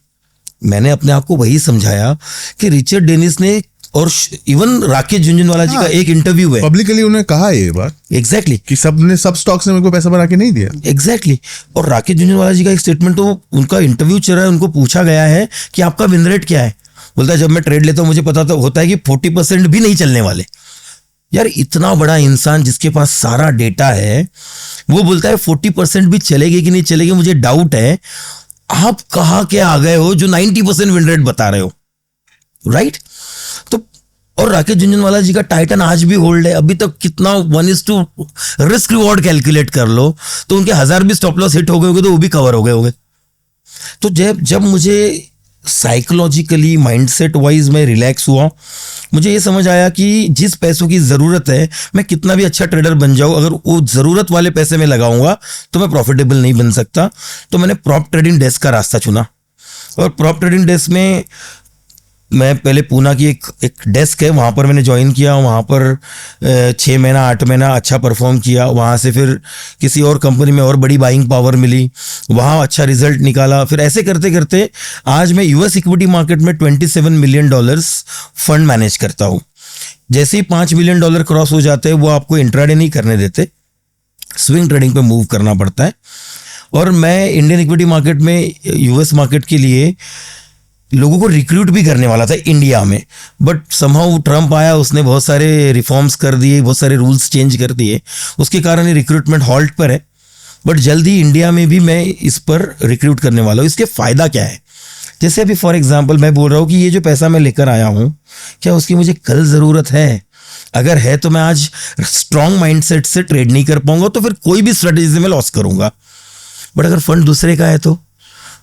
मैंने अपने आप को वही समझाया कि रिचर्ड डेनिस ने, और इवन राकेश झुनझुनवाला जी का एक इंटरव्यू है, पब्लिकली उन्होंने कहा ये बात एग्जैक्टली कि सब स्टॉक्स ने मेरे को पैसा बना के नहीं दिया। एग्जैक्टली। और राकेश झुनझुनवाला जी का एक स्टेटमेंट, तो उनका इंटरव्यू चल रहा है, उनको पूछा गया है कि आपका विन रेट क्या है, बोलता है जब मैं ट्रेड लेता हूं मुझे पता तो होता है कि 40% भी नहीं चलने वाले। यार इतना बड़ा इंसान जिसके पास सारा डेटा है, वो बोलता है 40% भी चलेगी कि नहीं चलेगी मुझे डाउट है। आप कहां के आ गए हो जो 90% विन रेट बता रहे हो, राइट? तो और राकेश झुनझुनवाला जी का टाइटन आज भी होल्ड है, अभी तक कितना 1:2 रिस्क रिवॉर्ड कैलकुलेट कर लो तो उनके 1000 भी स्टॉप लॉस हिट हो गए होंगे तो वो भी कवर हो गए होंगे। तो जब मुझे साइकोलॉजिकली माइंडसेट वाइज मैं रिलैक्स हुआ, मुझे ये समझ आया कि जिस पैसों की ज़रूरत है, मैं कितना भी अच्छा ट्रेडर बन जाऊं, अगर वो ज़रूरत वाले पैसे में लगाऊंगा तो मैं प्रॉफिटेबल नहीं बन सकता। तो मैंने प्रॉप ट्रेडिंग डेस्क का रास्ता चुना, और प्रॉप ट्रेडिंग डेस्क में मैं पहले पूना की एक डेस्क है, वहाँ पर मैंने ज्वाइन किया, वहाँ पर 6 महीना 8 महीना अच्छा परफॉर्म किया। वहाँ से फिर किसी और कंपनी में और बड़ी बाइंग पावर मिली, वहाँ अच्छा रिजल्ट निकाला। फिर ऐसे करते करते आज मैं यूएस इक्विटी मार्केट में $27 मिलियन फंड मैनेज करता हूँ। जैसे ही $5 मिलियन क्रॉस हो जाते हैं, वो आपको इंट्राडे नहीं करने देते, स्विंग ट्रेडिंग पे मूव करना पड़ता है। और मैं इंडियन इक्विटी मार्केट में यूएस मार्केट के लिए लोगों को रिक्रूट भी करने वाला था इंडिया में, बट समहाउ ट्रम्प आया, उसने बहुत सारे रिफॉर्म्स कर दिए, बहुत सारे रूल्स चेंज कर दिए, उसके कारण ये रिक्रूटमेंट हॉल्ट पर है। बट जल्दी इंडिया में भी मैं इस पर रिक्रूट करने वाला हूँ। इसके फ़ायदा क्या है? जैसे अभी फॉर एग्जांपल मैं बोल रहा हूँ कि ये जो पैसा मैं लेकर आया हूँ, क्या उसकी मुझे कल ज़रूरत है? अगर है तो मैं आज स्ट्रॉन्ग माइंडसेट से ट्रेड नहीं कर पाऊंगा, तो फिर कोई भी स्ट्रेटेजी से मैं लॉस करूंगा। बट अगर फंड दूसरे का है तो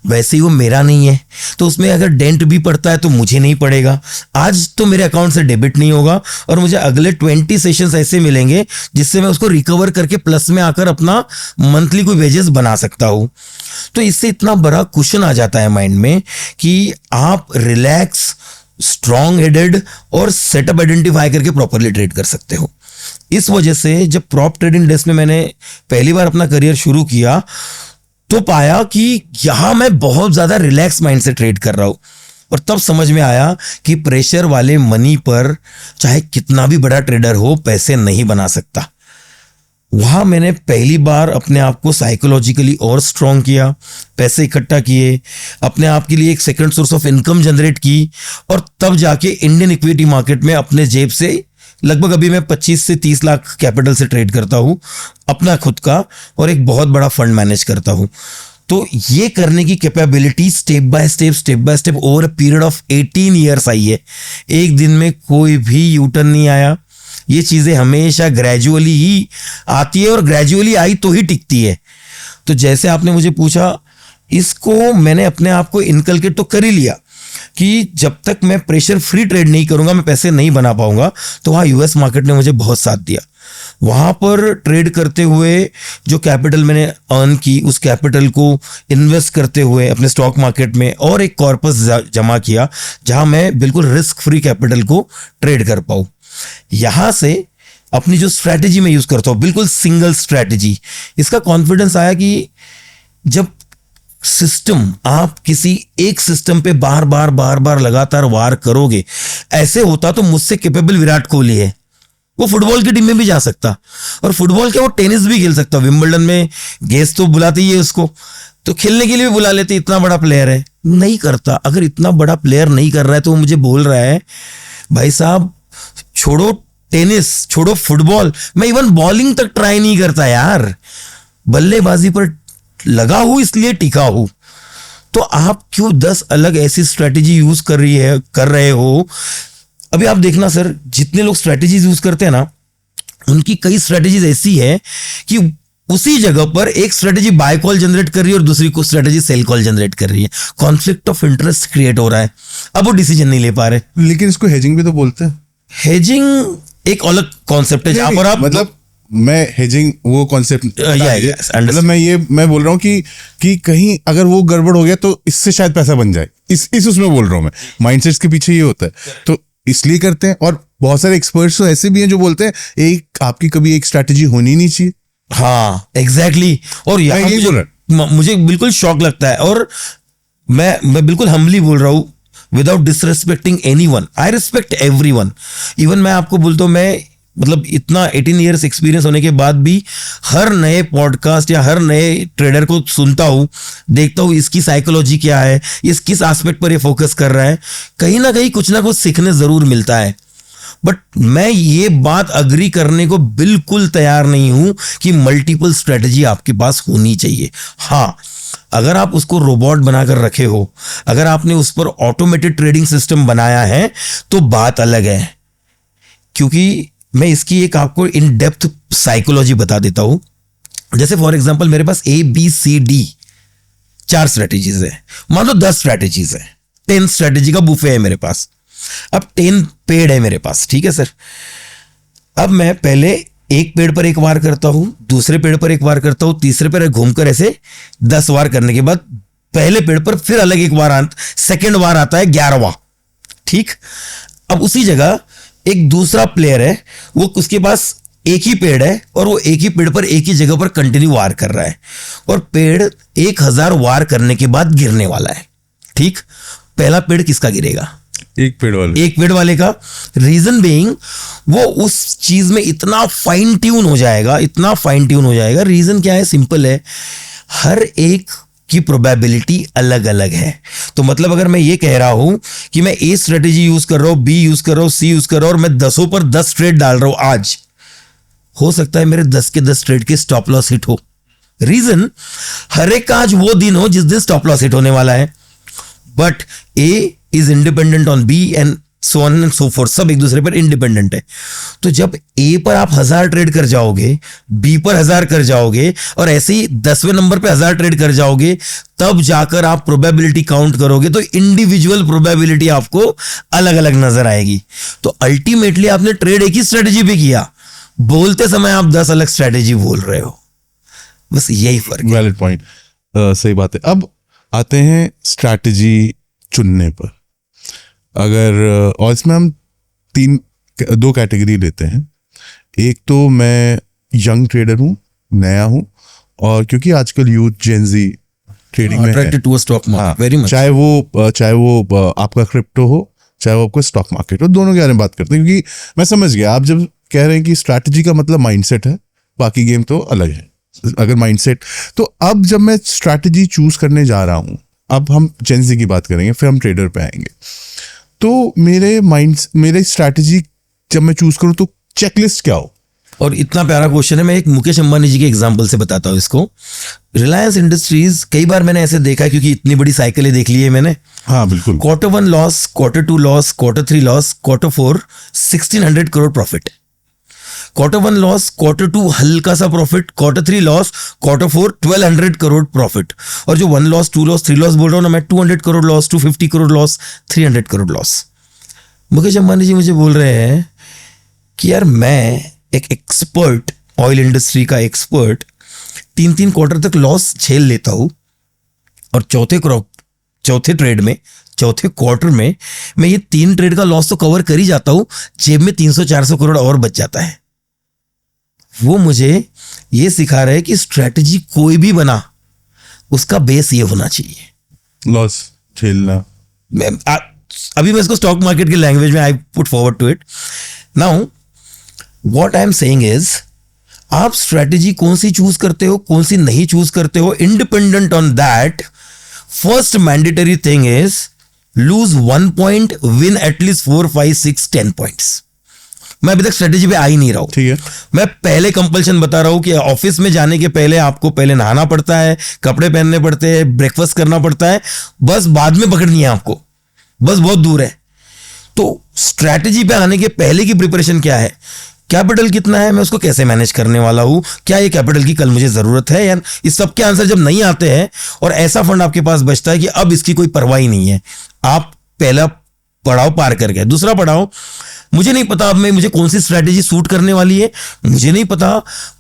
वैसे ही वो मेरा नहीं है, तो उसमें अगर डेंट भी पड़ता है तो मुझे नहीं पड़ेगा। आज तो मेरे अकाउंट से डेबिट नहीं होगा और मुझे अगले 20 सेशंस ऐसे मिलेंगे जिससे मैं उसको रिकवर करके प्लस में आकर अपना मंथली कोई वेजेस बना सकता हूँ। तो इससे इतना बड़ा क्वेश्चन आ जाता है माइंड में कि आप रिलैक्स, स्ट्रॉन्ग हेडेड और सेटअप आइडेंटिफाई करके प्रॉपरली ट्रेड कर सकते हो। इस वजह से जब प्रॉप ट्रेडिंग डेस्क में मैंने पहली बार अपना करियर शुरू किया, तो पाया कि यहां मैं बहुत ज्यादा रिलैक्स माइंड से ट्रेड कर रहा हूं। और तब समझ में आया कि प्रेशर वाले मनी पर चाहे कितना भी बड़ा ट्रेडर हो, पैसे नहीं बना सकता। वहां मैंने पहली बार अपने आप को साइकोलॉजिकली और स्ट्रांग किया, पैसे इकट्ठा किए, अपने आप के लिए एक second source of income generate की, और तब जाके इंडियन इक्विटी मार्केट में अपने जेब से लगभग अभी मैं 25 से 30 लाख कैपिटल से ट्रेड करता हूं, अपना खुद का, और एक बहुत बड़ा फंड मैनेज करता हूं। तो ये करने की capability step by step over a period of 18 years I है। एक दिन में कोई भी यूटर्न नहीं आया। ये चीजें हमेशा ग्रेजुअली ही आती है, और ग्रेजुअली आई तो ही टिकती है। तो जैसे आपने मुझे पूछा, इसको मैंने अपने आप को इनकलकेट तो कर ही लिया कि जब तक मैं प्रेशर फ्री ट्रेड नहीं करूंगा, मैं पैसे नहीं बना पाऊंगा। तो वहाँ यूएस मार्केट ने मुझे बहुत साथ दिया। वहाँ पर ट्रेड करते हुए जो कैपिटल मैंने अर्न की, उस कैपिटल को इन्वेस्ट करते हुए अपने स्टॉक मार्केट में और एक कॉर्पस जमा किया, जहाँ मैं बिल्कुल रिस्क फ्री कैपिटल को ट्रेड कर पाऊँ। यहाँ से अपनी जो स्ट्रैटेजी मैं यूज़ करता हूँ, बिल्कुल सिंगल स्ट्रैटेजी, इसका कॉन्फिडेंस आया कि जब सिस्टम, आप किसी एक सिस्टम पे बार बार लगातार वार करोगे, ऐसे होता तो मुझसे कैपेबल विराट कोहली है, वो फुटबॉल की टीम में भी जा सकता, और फुटबॉल क्या, वो टेनिस भी खेल सकता। विंबलडन में गेस्ट तो बुलाते ही है उसको, तो खेलने के लिए भी बुला लेते, इतना बड़ा प्लेयर है। नहीं करता। अगर इतना बड़ा प्लेयर नहीं कर रहा है तो वो मुझे बोल रहा है, भाई साहब छोड़ो टेनिस, छोड़ो फुटबॉल, मैं इवन बॉलिंग तक ट्राई नहीं करता यार, बल्लेबाजी पर लगा हूं इसलिए टिका हूं। तो आप क्यों 10 अलग ऐसी स्ट्रेटेजी यूज कर रहे हो? अभी आप देखना सर, जितने लोग स्ट्रेटेजीज यूज करते हैं ना, उनकी कई स्ट्रेटेजीज ऐसी है कि उसी जगह पर एक स्ट्रेटेजी बाय कॉल जनरेट कर रही है और दूसरी को स्ट्रेटेजी सेल कॉल जनरेट कर रही है। कॉन्फ्लिक्ट ऑफ इंटरेस्ट क्रिएट हो रहा है, अब वो डिसीजन नहीं ले पा रहे। लेकिन इसको हेजिंग भी तो बोलते हैं। हेजिंग एक अलग कॉन्सेप्ट है, जहां पर आप, मतलब मैं हेजिंग वो कॉन्सेप्ट, मतलब मैं बोल रहा हूँ कि कहीं अगर वो गड़बड़ हो गया तो इससे शायद पैसा बन जाए, इस उसमें बोल रहा हूँ मैं। माइंडसेट्स के पीछे ये होता है, तो इसलिए करते हैं। और बहुत सारे एक्सपर्ट्स तो ऐसे भी हैं जो बोलते हैं एक आपकी कभी एक स्ट्रैटेजी होनी नहीं चाहिए। हाँ एग्जैक्टली। और यहाँ मुझे बिल्कुल शॉक लगता है, और मैं बिल्कुल हम्बली बोल रहा हूँ, without disrespecting anyone, I respect everyone. Even मैं आपको बोलता हूँ, मैं मतलब इतना 18 ईयर्स एक्सपीरियंस होने के बाद भी हर नए पॉडकास्ट या हर नए ट्रेडर को सुनता हूँ, देखता हूँ इसकी साइकोलॉजी क्या है, इस किस एस्पेक्ट पर ये फोकस कर रहा है। कहीं ना कहीं कुछ ना कुछ सीखने जरूर मिलता है। बट मैं ये बात अग्री करने को बिल्कुल तैयार नहीं हूं कि मल्टीपल स्ट्रेटजी आपके पास होनी चाहिए। हाँ, अगर आप उसको रोबोट बनाकर रखे हो, अगर आपने उस पर ऑटोमेटेड ट्रेडिंग सिस्टम बनाया है तो बात अलग है। क्योंकि मैं इसकी एक आपको इन डेप्थ साइकोलॉजी बता देता हूं। जैसे फॉर एग्जांपल मेरे पास ABCD 4 स्ट्रेटेजीज है, मान लो 10 स्ट्रेटेजीज है, 10 स्ट्रेटेजी का बुफे है मेरे पास। अब 10 पेड़ है मेरे पास, ठीक है सर। अब मैं पहले एक पेड़ पर एक वार करता हूं, दूसरे पेड़ पर एक वार करता हूं, तीसरे पेड़ घूमकर ऐसे 10 वार करने के बाद पहले पेड़ पर फिर अलग एक वार, सेकेंड वार आता है 11वां, ठीक, अब उसी जगह एक दूसरा प्लेयर है, वो उसके पास एक ही पेड़ है और वो एक ही पेड़ पर एक ही जगह पर कंटिन्यू वार कर रहा है, और पेड़ 1000 वार करने के बाद गिरने वाला है। ठीक, पहला पेड़ किसका गिरेगा? एक पेड़ वाले का। रीजन बीइंग वो उस चीज में इतना फाइन ट्यून हो जाएगा, इतना फाइन ट्यून हो जाएगा। रीजन क्या है? सिंपल है, हर एक की प्रोबेबिलिटी अलग अलग है। तो मतलब अगर मैं ये कह रहा हूं कि मैं ए स्ट्रेटेजी यूज कर रहा हूं, बी यूज कर रहा हूं, सी यूज कर रहा हूं, और मैं 10 पर 10 ट्रेड डाल रहा हूं, आज हो सकता है मेरे 10 के 10 ट्रेड के स्टॉप लॉस हिट हो। रीजन, हर एक का आज वो दिन हो जिस दिन स्टॉप लॉस हिट होने वाला है। But A is independent on B and so on and so forth, सब एक दूसरे पर इंडिपेंडेंट है। तो जब ए पर आप 1000 ट्रेड कर जाओगे, बी पर 1000 कर जाओगे, और ऐसे ही 10वें नंबर पे 1000 ट्रेड कर जाओगे, तब जाकर आप प्रोबेबिलिटी काउंट करोगे तो इंडिविजुअल प्रोबेबिलिटी आपको अलग अलग नजर आएगी। तो अल्टीमेटली आपने ट्रेड एक ही स्ट्रेटेजी पे किया, बोलते समय आप 10 अलग स्ट्रेटेजी बोल रहे हो। बस यही फर्क है। वैलिड पॉइंट, सही बात है। अब आते हैं स्ट्रैटेजी चुनने पर। अगर और इसमें हम 2 कैटेगरी लेते हैं। एक तो मैं यंग ट्रेडर हूँ, नया हूँ, और क्योंकि आजकल यूथ जेनजी ट्रेडिंग में attracted to stock market very much. चाहे वो आपका क्रिप्टो हो, चाहे वो आपका स्टॉक मार्केट हो, दोनों के बारे में बात करते हैं। क्योंकि मैं समझ गया आप जब कह रहे हैं कि स्ट्रैटेजी का मतलब माइंडसेट है, बाकी गेम तो अलग है। अगर माइंडसेट, तो अब जब मैं स्ट्रैटेजी चूज करने जा रहा हूं, अब हम जेनजी की बात करेंगे, फिर हम ट्रेडर पे आएंगे। तो मेरे स्ट्रैटेजी जब मैं चूज करूं तो चेकलिस्ट क्या हो? और इतना प्यारा क्वेश्चन है, मैं एक मुकेश अंबानी जी के एग्जांपल से बताता हूं इसको। रिलायंस इंडस्ट्रीज, कई बार मैंने ऐसे देखा है क्योंकि इतनी बड़ी साइकिलें देख ली है मैंने। हाँ बिल्कुल। Q1 loss, Q2 loss, Q3 loss, Q4 1600 crore profit. Q1 loss, Q2 हल्का सा profit, Q3 loss, Q4 1200 crore profit. और जो 1 लॉस, 2 लॉस, 3 लॉस बोल रहा हूं ना मैं, 200 crore loss, 250 crore loss, 300 crore loss. Mukesh Ambani ji मुझे बोल रहे हैं कि यार मैं एक एक्सपर्ट, ऑयल इंडस्ट्री का एक्सपर्ट, 3 क्वार्टर तक लॉस झेल लेता हूं, और चौथे ट्रेड में, चौथे क्वार्टर में मैं ये 3 ट्रेड का लॉस तो कवर कर ही जाता हूं, जेब में 300-400 करोड़ और बच जाता है। वो मुझे ये सिखा रहे हैं कि स्ट्रैटेजी कोई भी बना, उसका बेस ये होना चाहिए, लॉस झेलना। अभी मैं इसको स्टॉक मार्केट के लैंग्वेज में I put forward to it now. What I am saying is, आप स्ट्रैटेजी कौन सी चूज करते हो, कौन सी नहीं चूज करते हो, independent on that, first mandatory thing is lose 1 point, win at least 4, 5, 6, 10 points. मैं अभी तक स्ट्रेटेजी पे आ ही नहीं रहा हूं। ठीक है, मैं पहले कंपल्शन बता रहा हूं कि ऑफिस में जाने के पहले आपको पहले नहाना पड़ता है, कपड़े पहनने पड़ते हैं, ब्रेकफास्ट करना पड़ता है, बस बाद में पकड़नी है आपको, बस बहुत दूर है। तो स्ट्रैटेजी पे आने के पहले की प्रिपरेशन क्या है, कैपिटल कितना है, मैं उसको कैसे मैनेज करने वाला हूं, क्या ये कैपिटल की कल मुझे जरूरत है, या इस सब के आंसर जब नहीं आते हैं और ऐसा फंड आपके पास बचता है कि अब इसकी कोई परवाह ही नहीं है, आप पहला पड़ाव पार कर गए। दूसरा पड़ाव, मुझे नहीं पता अब मुझे कौन सी स्ट्रैटेजी सूट करने वाली है, मुझे नहीं पता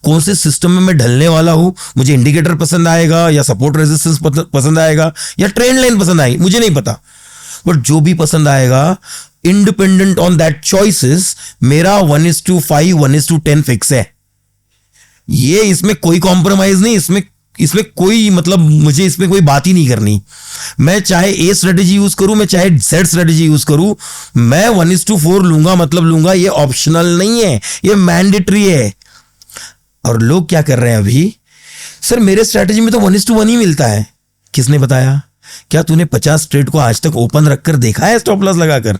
कौन से सिस्टम में मैं ढलने वाला हूं, मुझे इंडिकेटर पसंद आएगा या सपोर्ट रेजिस्टेंस पसंद आएगा या ट्रेंड लाइन पसंद आएगी, मुझे नहीं पता। बट जो भी पसंद आएगा, इंडिपेंडेंट ऑन दैट चॉइसेस, मेरा 1:5, 1:10 फिक्स है। ये इसमें कोई कॉम्प्रोमाइज नहीं, इसमें कोई मतलब मुझे इसमें कोई बात ही नहीं करनी। मैं चाहे ए स्ट्रेटेजी यूज करूं, मैं चाहे जेड स्ट्रेटेजी यूज करूं, मैं 1:4 लूंगा, मतलब लूंगा, ये ऑप्शनल नहीं है, ये मैंडेटरी है। और लोग क्या कर रहे हैं अभी, सर मेरे स्ट्रेटेजी में तो 1:1 ही मिलता है। किसने बताया? क्या तूने 50 ट्रेड को आज तक ओपन रखकर देखा है स्टॉप लॉस लगाकर?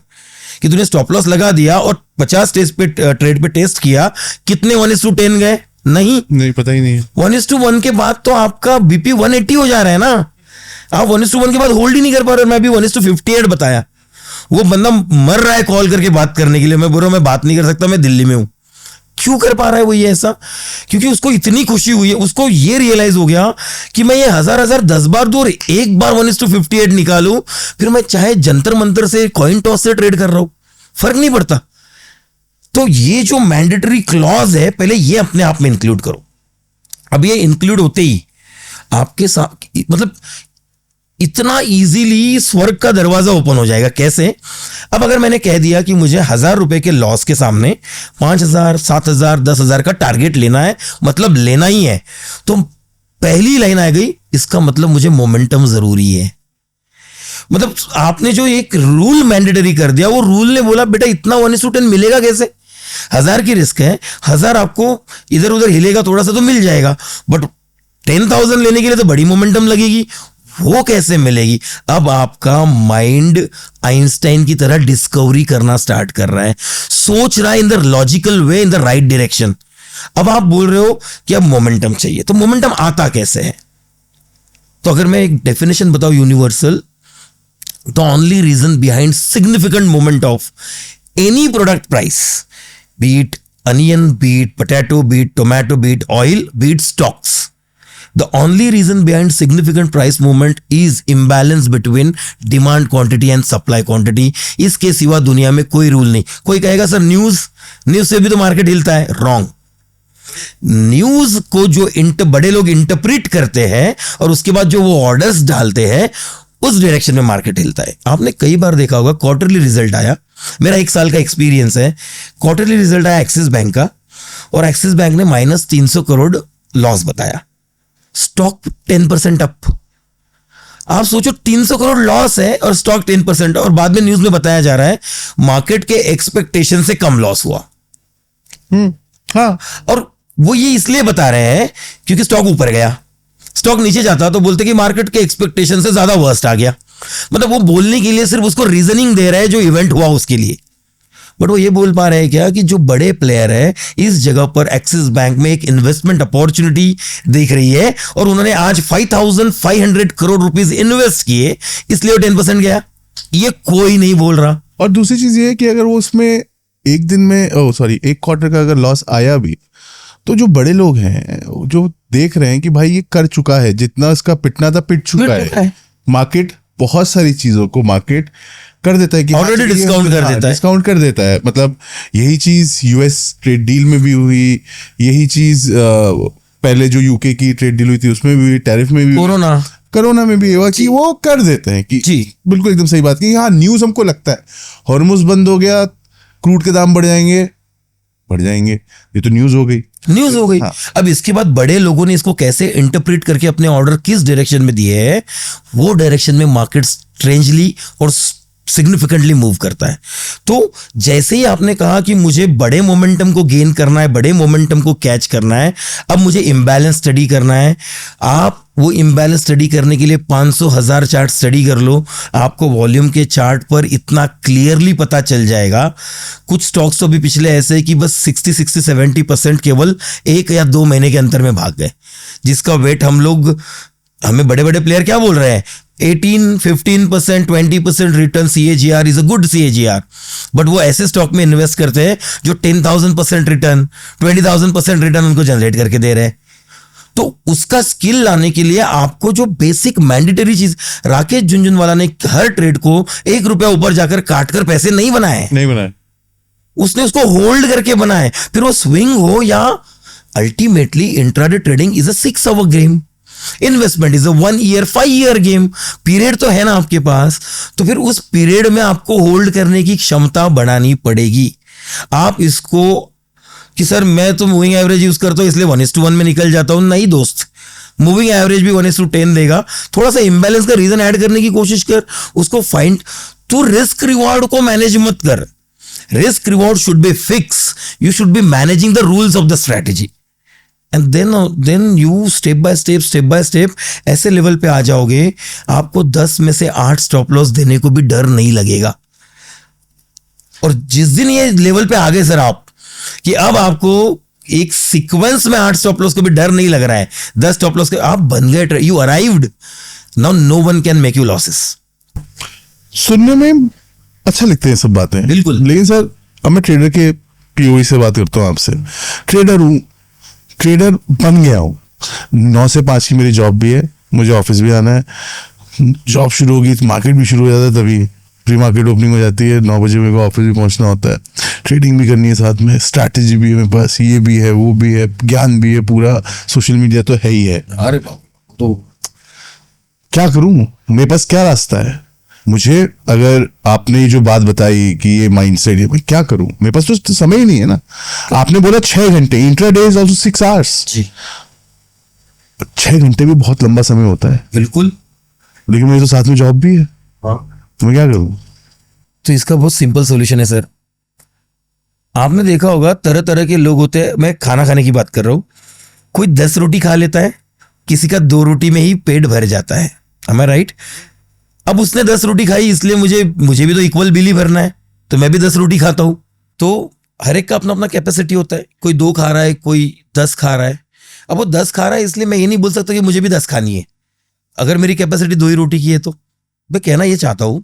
कि तूने स्टॉप लॉस लगा दिया और 50 ट्रेड पे टेस्ट किया, कितने 1:10 गए? नहीं, पता ही नहीं है। 1:1 के बाद तो आपका बीपी 180 हो जा रहा है ना, आप 1:1 के बाद होल्ड ही नहीं कर पा रहे। मैं भी 1:58 बताया, वो बंदा मर रहा है कॉल करके बात करने के लिए, मैं बोल रहा हूं मैं बात नहीं कर सकता, मैं दिल्ली में हूं। क्यों कर पा रहा है वो ये ऐसा? क्योंकि उसको इतनी खुशी हुई है, उसको ये रियलाइज हो गया कि मैं ये 1000 बार दूर, एक बार 1:58 निकालूं, फिर मैं चाहे जंतर मंतर से, कॉइन टॉस से ट्रेड कर रहा हूं, फर्क नहीं पड़ता। तो ये जो मैंडेटरी क्लॉज है, पहले ये अपने आप में इंक्लूड करो। अब ये इंक्लूड होते ही आपके साथ, मतलब इतना इजीली स्वर्ग का दरवाजा ओपन हो जाएगा। कैसे? अब अगर मैंने कह दिया कि मुझे 1000 रुपए के लॉस के सामने 5000, 7000, 10,000 का टारगेट लेना है, मतलब लेना ही है, तो पहली लाइन आ गई, इसका मतलब मुझे मोमेंटम जरूरी है। मतलब आपने जो एक रूल मैंडेटरी कर दिया, वो रूल ने बोला बेटा इतना 1:10 मिलेगा कैसे? 1000 की रिस्क है, 1000 आपको इधर उधर हिलेगा थोड़ा सा तो मिल जाएगा, बट 10,000 लेने के लिए तो बड़ी मोमेंटम लगेगी, वो कैसे मिलेगी? अब आपका माइंड आइंस्टाइन की तरह डिस्कवरी करना स्टार्ट कर रहा है, सोच रहा है in the logical way, in the right direction. अब आप बोल रहे हो कि अब मोमेंटम चाहिए, तो मोमेंटम आता कैसे है? तो अगर मैं एक डेफिनेशन बताऊं universal, the only reason behind significant moment of any product price, be it onion, be it potato, be it tomato, be it oil, be it stocks, the only reason behind significant price movement is imbalance between demand quantity and supply quantity. इसके सिवा दुनिया में कोई rule नहीं। कोई कहेगा sir news से भी तो मार्केट हिलता है, रॉन्ग। न्यूज को जो बड़े लोग इंटरप्रिट करते हैं और उसके बाद जो वो ऑर्डर्स डालते हैं, उस डायरेक्शन में मार्केट हिलता है। आपने कई बार देखा होगा, क्वार्टरली रिजल्ट आया, मेरा 1 साल का एक्सपीरियंस है, क्वार्टरली रिजल्ट आया एक्सिस बैंक का, और एक्सिस बैंक ने -300 करोड़ लॉस बताया, स्टॉक 10% अप। आप सोचो 300 करोड़ लॉस है और स्टॉक 10%, और बाद में न्यूज में बताया जा रहा है मार्केट के एक्सपेक्टेशन से कम लॉस हुआ। हाँ, और वो ये इसलिए बता रहे हैं क्योंकि स्टॉक ऊपर गया, स्टॉक नीचे जाता तो बोलते कि मार्केट के एक्सपेक्टेशन से ज्यादा वर्स्ट आ गया। मतलब वो बोलने के लिए सिर्फ उसको रीजनिंग दे रहे हैं जो इवेंट हुआ उसके लिए, बट वो ये बोल पा रहे हैं क्या कि जो बड़े प्लेयर है इस जगह पर एक्सिस बैंक में एक इन्वेस्टमेंट अपॉर्चुनिटी देख रही है, और उन्होंने आज 5,500 करोड़ रुपीस इन्वेस्ट किए, इसलिए वो 10% गया। ये कोई नहीं बोल रहा। और दूसरी चीज ये है कि अगर वो उसमें एक दिन में एक क्वार्टर का अगर लॉस आया भी, तो जो बड़े लोग हैं जो देख रहे हैं कि भाई ये कर चुका है, जितना इसका पिटना था पिट चुका है। मार्केट बहुत सारी चीजों को मार्केट कर देता है कि ऑलरेडी डिस्काउंट कर देता है। मतलब यही चीज यूएस ट्रेड डील में भी हुई, यही चीज पहले जो यूके की ट्रेड डील हुई थी उसमें भी, टैरिफ में भी, कोरोना में भी हुआ कि वो कर देते हैं कि जी बिल्कुल एकदम सही बात की। हाँ, न्यूज हमको लगता है हॉर्मुज बंद हो गया, क्रूड के दाम बढ़ जाएंगे, ये तो न्यूज हो गई। हाँ। अब इसके बाद बड़े लोगों ने इसको कैसे इंटरप्रेट करके अपने ऑर्डर किस डायरेक्शन में दिए हैं, वो डायरेक्शन में मार्केट स्ट्रेंजली और सिग्निफिकेंटली मूव करता है। तो जैसे ही आपने कहा कि मुझे बड़े मोमेंटम को गेन करना है, बड़े मोमेंटम को कैच करना है, अब मुझे इम्बैलेंस स्टडी करना है। आप वो इम्बैलेंस स्टडी करने के लिए 500,000 चार्ट स्टडी कर लो, आपको वॉल्यूम के चार्ट पर इतना क्लियरली पता चल जाएगा। कुछ स्टॉक्स तो अभी पिछले ऐसे है कि बस 60-70% केवल 1 या 2 महीने के अंतर में भाग गए, जिसका वेट हमें बड़े बड़े प्लेयर क्या बोल रहे हैं, 18, 15%, 20% return CAGR is a good CAGR, but वो ऐसे स्टॉक में इन्वेस्ट करते हैं जो 10,000% रिटर्न, 20,000% रिटर्न उनको जनरेट करके दे रहे हैं। तो उसका स्किल लाने के लिए आपको जो बेसिक मैंडेटरी चीज, राकेश झुनझुनवाला ने हर ट्रेड को 1 रुपया ऊपर जाकर काटकर पैसे नहीं बनाए, उसने उसको होल्ड करके बनाए, फिर वो स्विंग हो या ultimately intraday trading is a 6 hour game, investment is a 1 year 5 year game. Period तो है ना आपके पास, तो फिर उस पीरियड में आपको होल्ड करने की क्षमता बढ़ानी पड़ेगी। आप इसको कि सर मैं तो मूविंग एवरेज यूज करता हूं इसलिए 1:1 में निकल जाता हूं, नहीं दोस्त, मूविंग एवरेज भी 1:10 देगा। थोड़ा सा इंबैलेंस का रीजन ऐड करने की कोशिश कर, उसको फाइंड। तू रिस्क रिवॉर्ड को मैनेज मत कर, risk reward should be fix, you should be managing the rules of the strategy, and then you step by step ऐसे लेवल पे आ जाओगे, आपको 10 में से 8 स्टॉप लॉस देने को भी डर नहीं लगेगा। और जिस दिन ये लेवल पे आ गए सर आप कि अब आपको एक सीक्वेंस में 8 स्टॉप लॉस को भी डर नहीं लग रहा है, 10 स्टॉप लॉस के आप बन गए, you arrived, now no one can make you losses. सुनने में अच्छा लगते हैं सब बातें, बिल्कुल, लेकिन सर अब मैं ट्रेडर के POV से बात करता हूं आपसे। ट्रेडर बन गया हूं, 9 से 5 की मेरी जॉब भी है, मुझे ऑफिस भी आना है, जॉब शुरू होगी तो मार्केट भी शुरू हो जाता है, तभी प्री मार्केट ओपनिंग हो जाती है, 9 बजे मेरे को ऑफिस भी पहुंचना होता है, ट्रेडिंग भी करनी है, साथ में स्ट्रैटेजी भी है मेरे पास, ये भी है वो भी है, ज्ञान भी है, पूरा सोशल मीडिया तो है ही है। अरे तो क्या करूं, मेरे पास क्या रास्ता है? मुझे अगर आपने जो बात बताई कि ये माइंडसेट है, मैं क्या करूं? मेरे पास तो समय ही नहीं है ना। आपने बोला 6 घंटे, इंट्राडे इज आल्सो 6 आवर्स। जी 6 घंटे भी बहुत लंबा समय होता है, बिल्कुल। लेकिन मेरे तो साथ में जॉब भी है, तो मैं क्या करूं? तो इसका बहुत सिंपल सॉल्यूशन है सर। आपने देखा होगा तरह तरह के लोग होते हैं, मैं खाना खाने की बात कर रहा हूं। कोई 10 रोटी खा लेता है, किसी का 2 रोटी में ही पेट भर जाता है। am I right? अब उसने 10 रोटी खाई, इसलिए मुझे भी तो इक्वल बिल ही भरना है, तो मैं भी 10 रोटी खाता हूं। तो हर एक का अपना अपना कैपेसिटी होता है। कोई 2 खा रहा है, कोई 10 खा रहा है। अब वो 10 खा रहा है, इसलिए मैं ये नहीं बोल सकता कि मुझे भी 10 खानी है, अगर मेरी कैपेसिटी 2 ही रोटी की है। तो मैं कहना ये चाहता हूं,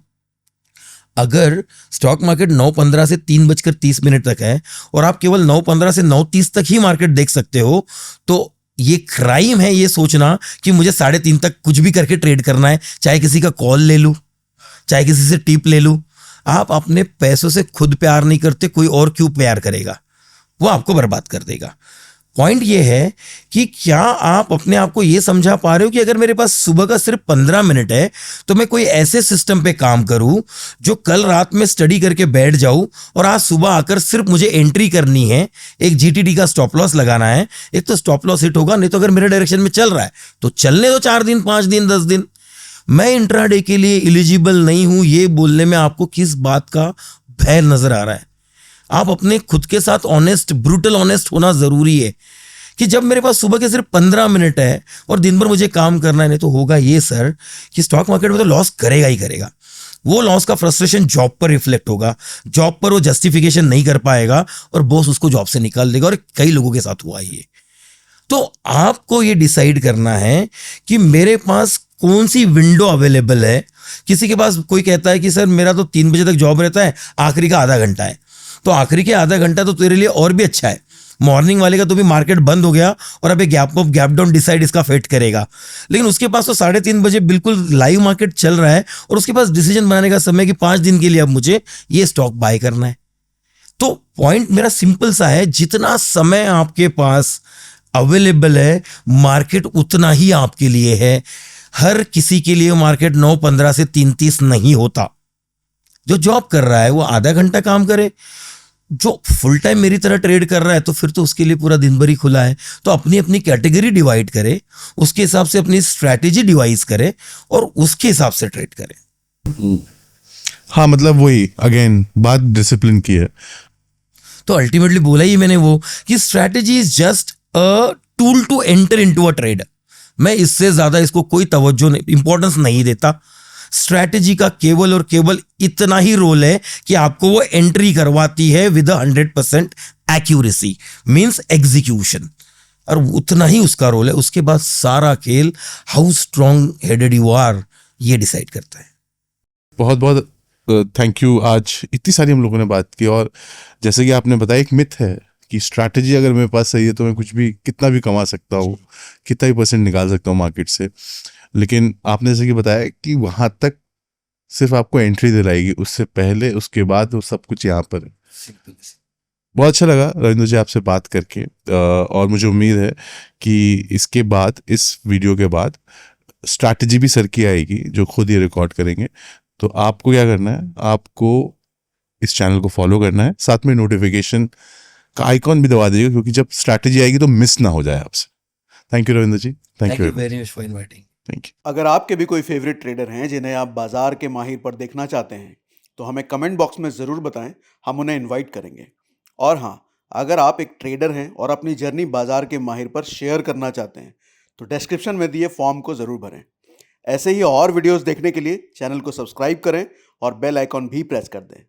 अगर स्टॉक मार्केट 9:15 से 3:30 तक है और आप केवल 9:15 से 9:30 तक ही मार्केट देख सकते हो, तो ये क्राइम है ये सोचना कि मुझे 3:30 तक कुछ भी करके ट्रेड करना है, चाहे किसी का कॉल ले लूं, चाहे किसी से टिप ले लूं। आप अपने पैसों से खुद प्यार नहीं करते, कोई और क्यों प्यार करेगा? वो आपको बर्बाद कर देगा। पॉइंट ये है कि क्या आप अपने आप को ये समझा पा रहे हो कि अगर मेरे पास सुबह का सिर्फ 15 मिनट है, तो मैं कोई ऐसे सिस्टम पे काम करूं जो कल रात में स्टडी करके बैठ जाऊं और आज सुबह आकर सिर्फ मुझे एंट्री करनी है, एक जीटीडी का स्टॉप लॉस लगाना है। एक तो स्टॉप लॉस हिट होगा, नहीं तो अगर मेरे डायरेक्शन में चल रहा है तो चलने दो 4 दिन, 5 दिन, 10 दिन। मैं इंट्राडे के लिए एलिजिबल नहीं हूं, ये बोलने में आपको किस बात का भय नजर आ रहा है? आप अपने खुद के साथ ऑनेस्ट, ब्रूटल ऑनेस्ट होना जरूरी है कि जब मेरे पास सुबह के सिर्फ 15 मिनट है और दिन भर मुझे काम करना है, नहीं तो होगा ये सर कि स्टॉक मार्केट में तो लॉस करेगा ही करेगा। वो लॉस का फ्रस्ट्रेशन जॉब पर रिफ्लेक्ट होगा, जॉब पर वो जस्टिफिकेशन नहीं कर पाएगा और बॉस उसको जॉब से निकाल देगा, और कई लोगों के साथ हुआ ये। तो आपको ये डिसाइड करना है कि मेरे पास कौन सी विंडो अवेलेबल है। किसी के पास कोई कहता है कि सर मेरा तो 3 बजे तक जॉब रहता है, आखिरी का आधा घंटा है, तो आखिरी के आधा घंटा तो तेरे लिए और भी अच्छा है। मॉर्निंग वाले का तो भी मार्केट बंद हो गया और अभी gap up gap down decide इसका फेट करेगा, लेकिन उसके पास तो 3:30 बजे बिल्कुल लाइव मार्केट चल रहा है और उसके पास डिसीजन बनाने का समय कि 5 दिन के लिए अब मुझे ये स्टॉक बाय करना है। तो पॉइंट मेरा सिंपल सा है, जितना समय आपके पास अवेलेबल है मार्केट उतना ही आपके लिए है। हर किसी के लिए मार्केट 9:15 से 3:30 नहीं होता। जो जॉब कर रहा है वो आधा घंटा काम करे, जो फुल टाइम मेरी तरह ट्रेड कर रहा है तो फिर तो उसके लिए पूरा दिन भर ही खुला है। तो अपनी अपनी कैटेगरी डिवाइड करे, उसके हिसाब से अपनी स्ट्रैटेजी डिवाइस करे और उसके हिसाब से ट्रेड करे। हाँ, मतलब वही अगेन बात डिसिप्लिन की है। तो अल्टीमेटली बोला ही मैंने वो कि strategy is just a tool to enter into a trade. मैं इससे ज्यादा इसको कोई तवज्जो नहीं, इंपॉर्टेंस नहीं देता। स्ट्रैटेजी का केवल और केवल इतना ही रोल है कि आपको वो एंट्री करवाती है विद 100% एक्यूरेसी, मींस एग्जीक्यूशन, और उतना ही उसका रोल है। उसके बाद सारा खेल how strong headed you are ये डिसाइड करता है। बहुत बहुत थैंक यू। आज इतनी सारी हम लोगों ने बात की, और जैसे कि आपने बताया एक मिथ है कि स्ट्रैटेजी अगर मेरे पास सही है तो मैं कुछ भी कितना भी कमा सकता हूँ, कितना ही परसेंट निकाल सकता हूँ मार्केट से। लेकिन आपने जैसे कि बताया कि वहां तक सिर्फ आपको एंट्री दिलाएगी, उससे पहले उसके बाद वो सब कुछ यहाँ पर है। बहुत अच्छा लगा रविंद्र जी आपसे बात करके, और मुझे उम्मीद है कि इसके बाद, इस वीडियो के बाद स्ट्रैटेजी भी सर की आएगी जो खुद ही रिकॉर्ड करेंगे। तो आपको क्या करना है, आपको इस चैनल को फॉलो करना है, साथ में नोटिफिकेशन का आइकॉन भी दबा दीजिएगा, क्योंकि जब स्ट्रैटेजी आएगी तो मिस ना हो जाए आपसे। Thank you Ravindra ji, thank you very much for inviting. Thank you. अगर आपके भी कोई फेवरेट ट्रेडर हैं जिन्हें आप बाजार के माहिर पर देखना चाहते हैं तो हमें कमेंट बॉक्स में ज़रूर बताएं, हम उन्हें इनवाइट करेंगे। और हाँ, अगर आप एक ट्रेडर हैं और अपनी जर्नी बाजार के माहिर पर शेयर करना चाहते हैं तो डिस्क्रिप्शन में दिए फॉर्म को ज़रूर भरें। ऐसे ही और वीडियोस देखने के लिए चैनल को सब्सक्राइब करें और बेल आइकॉन भी प्रेस कर दें।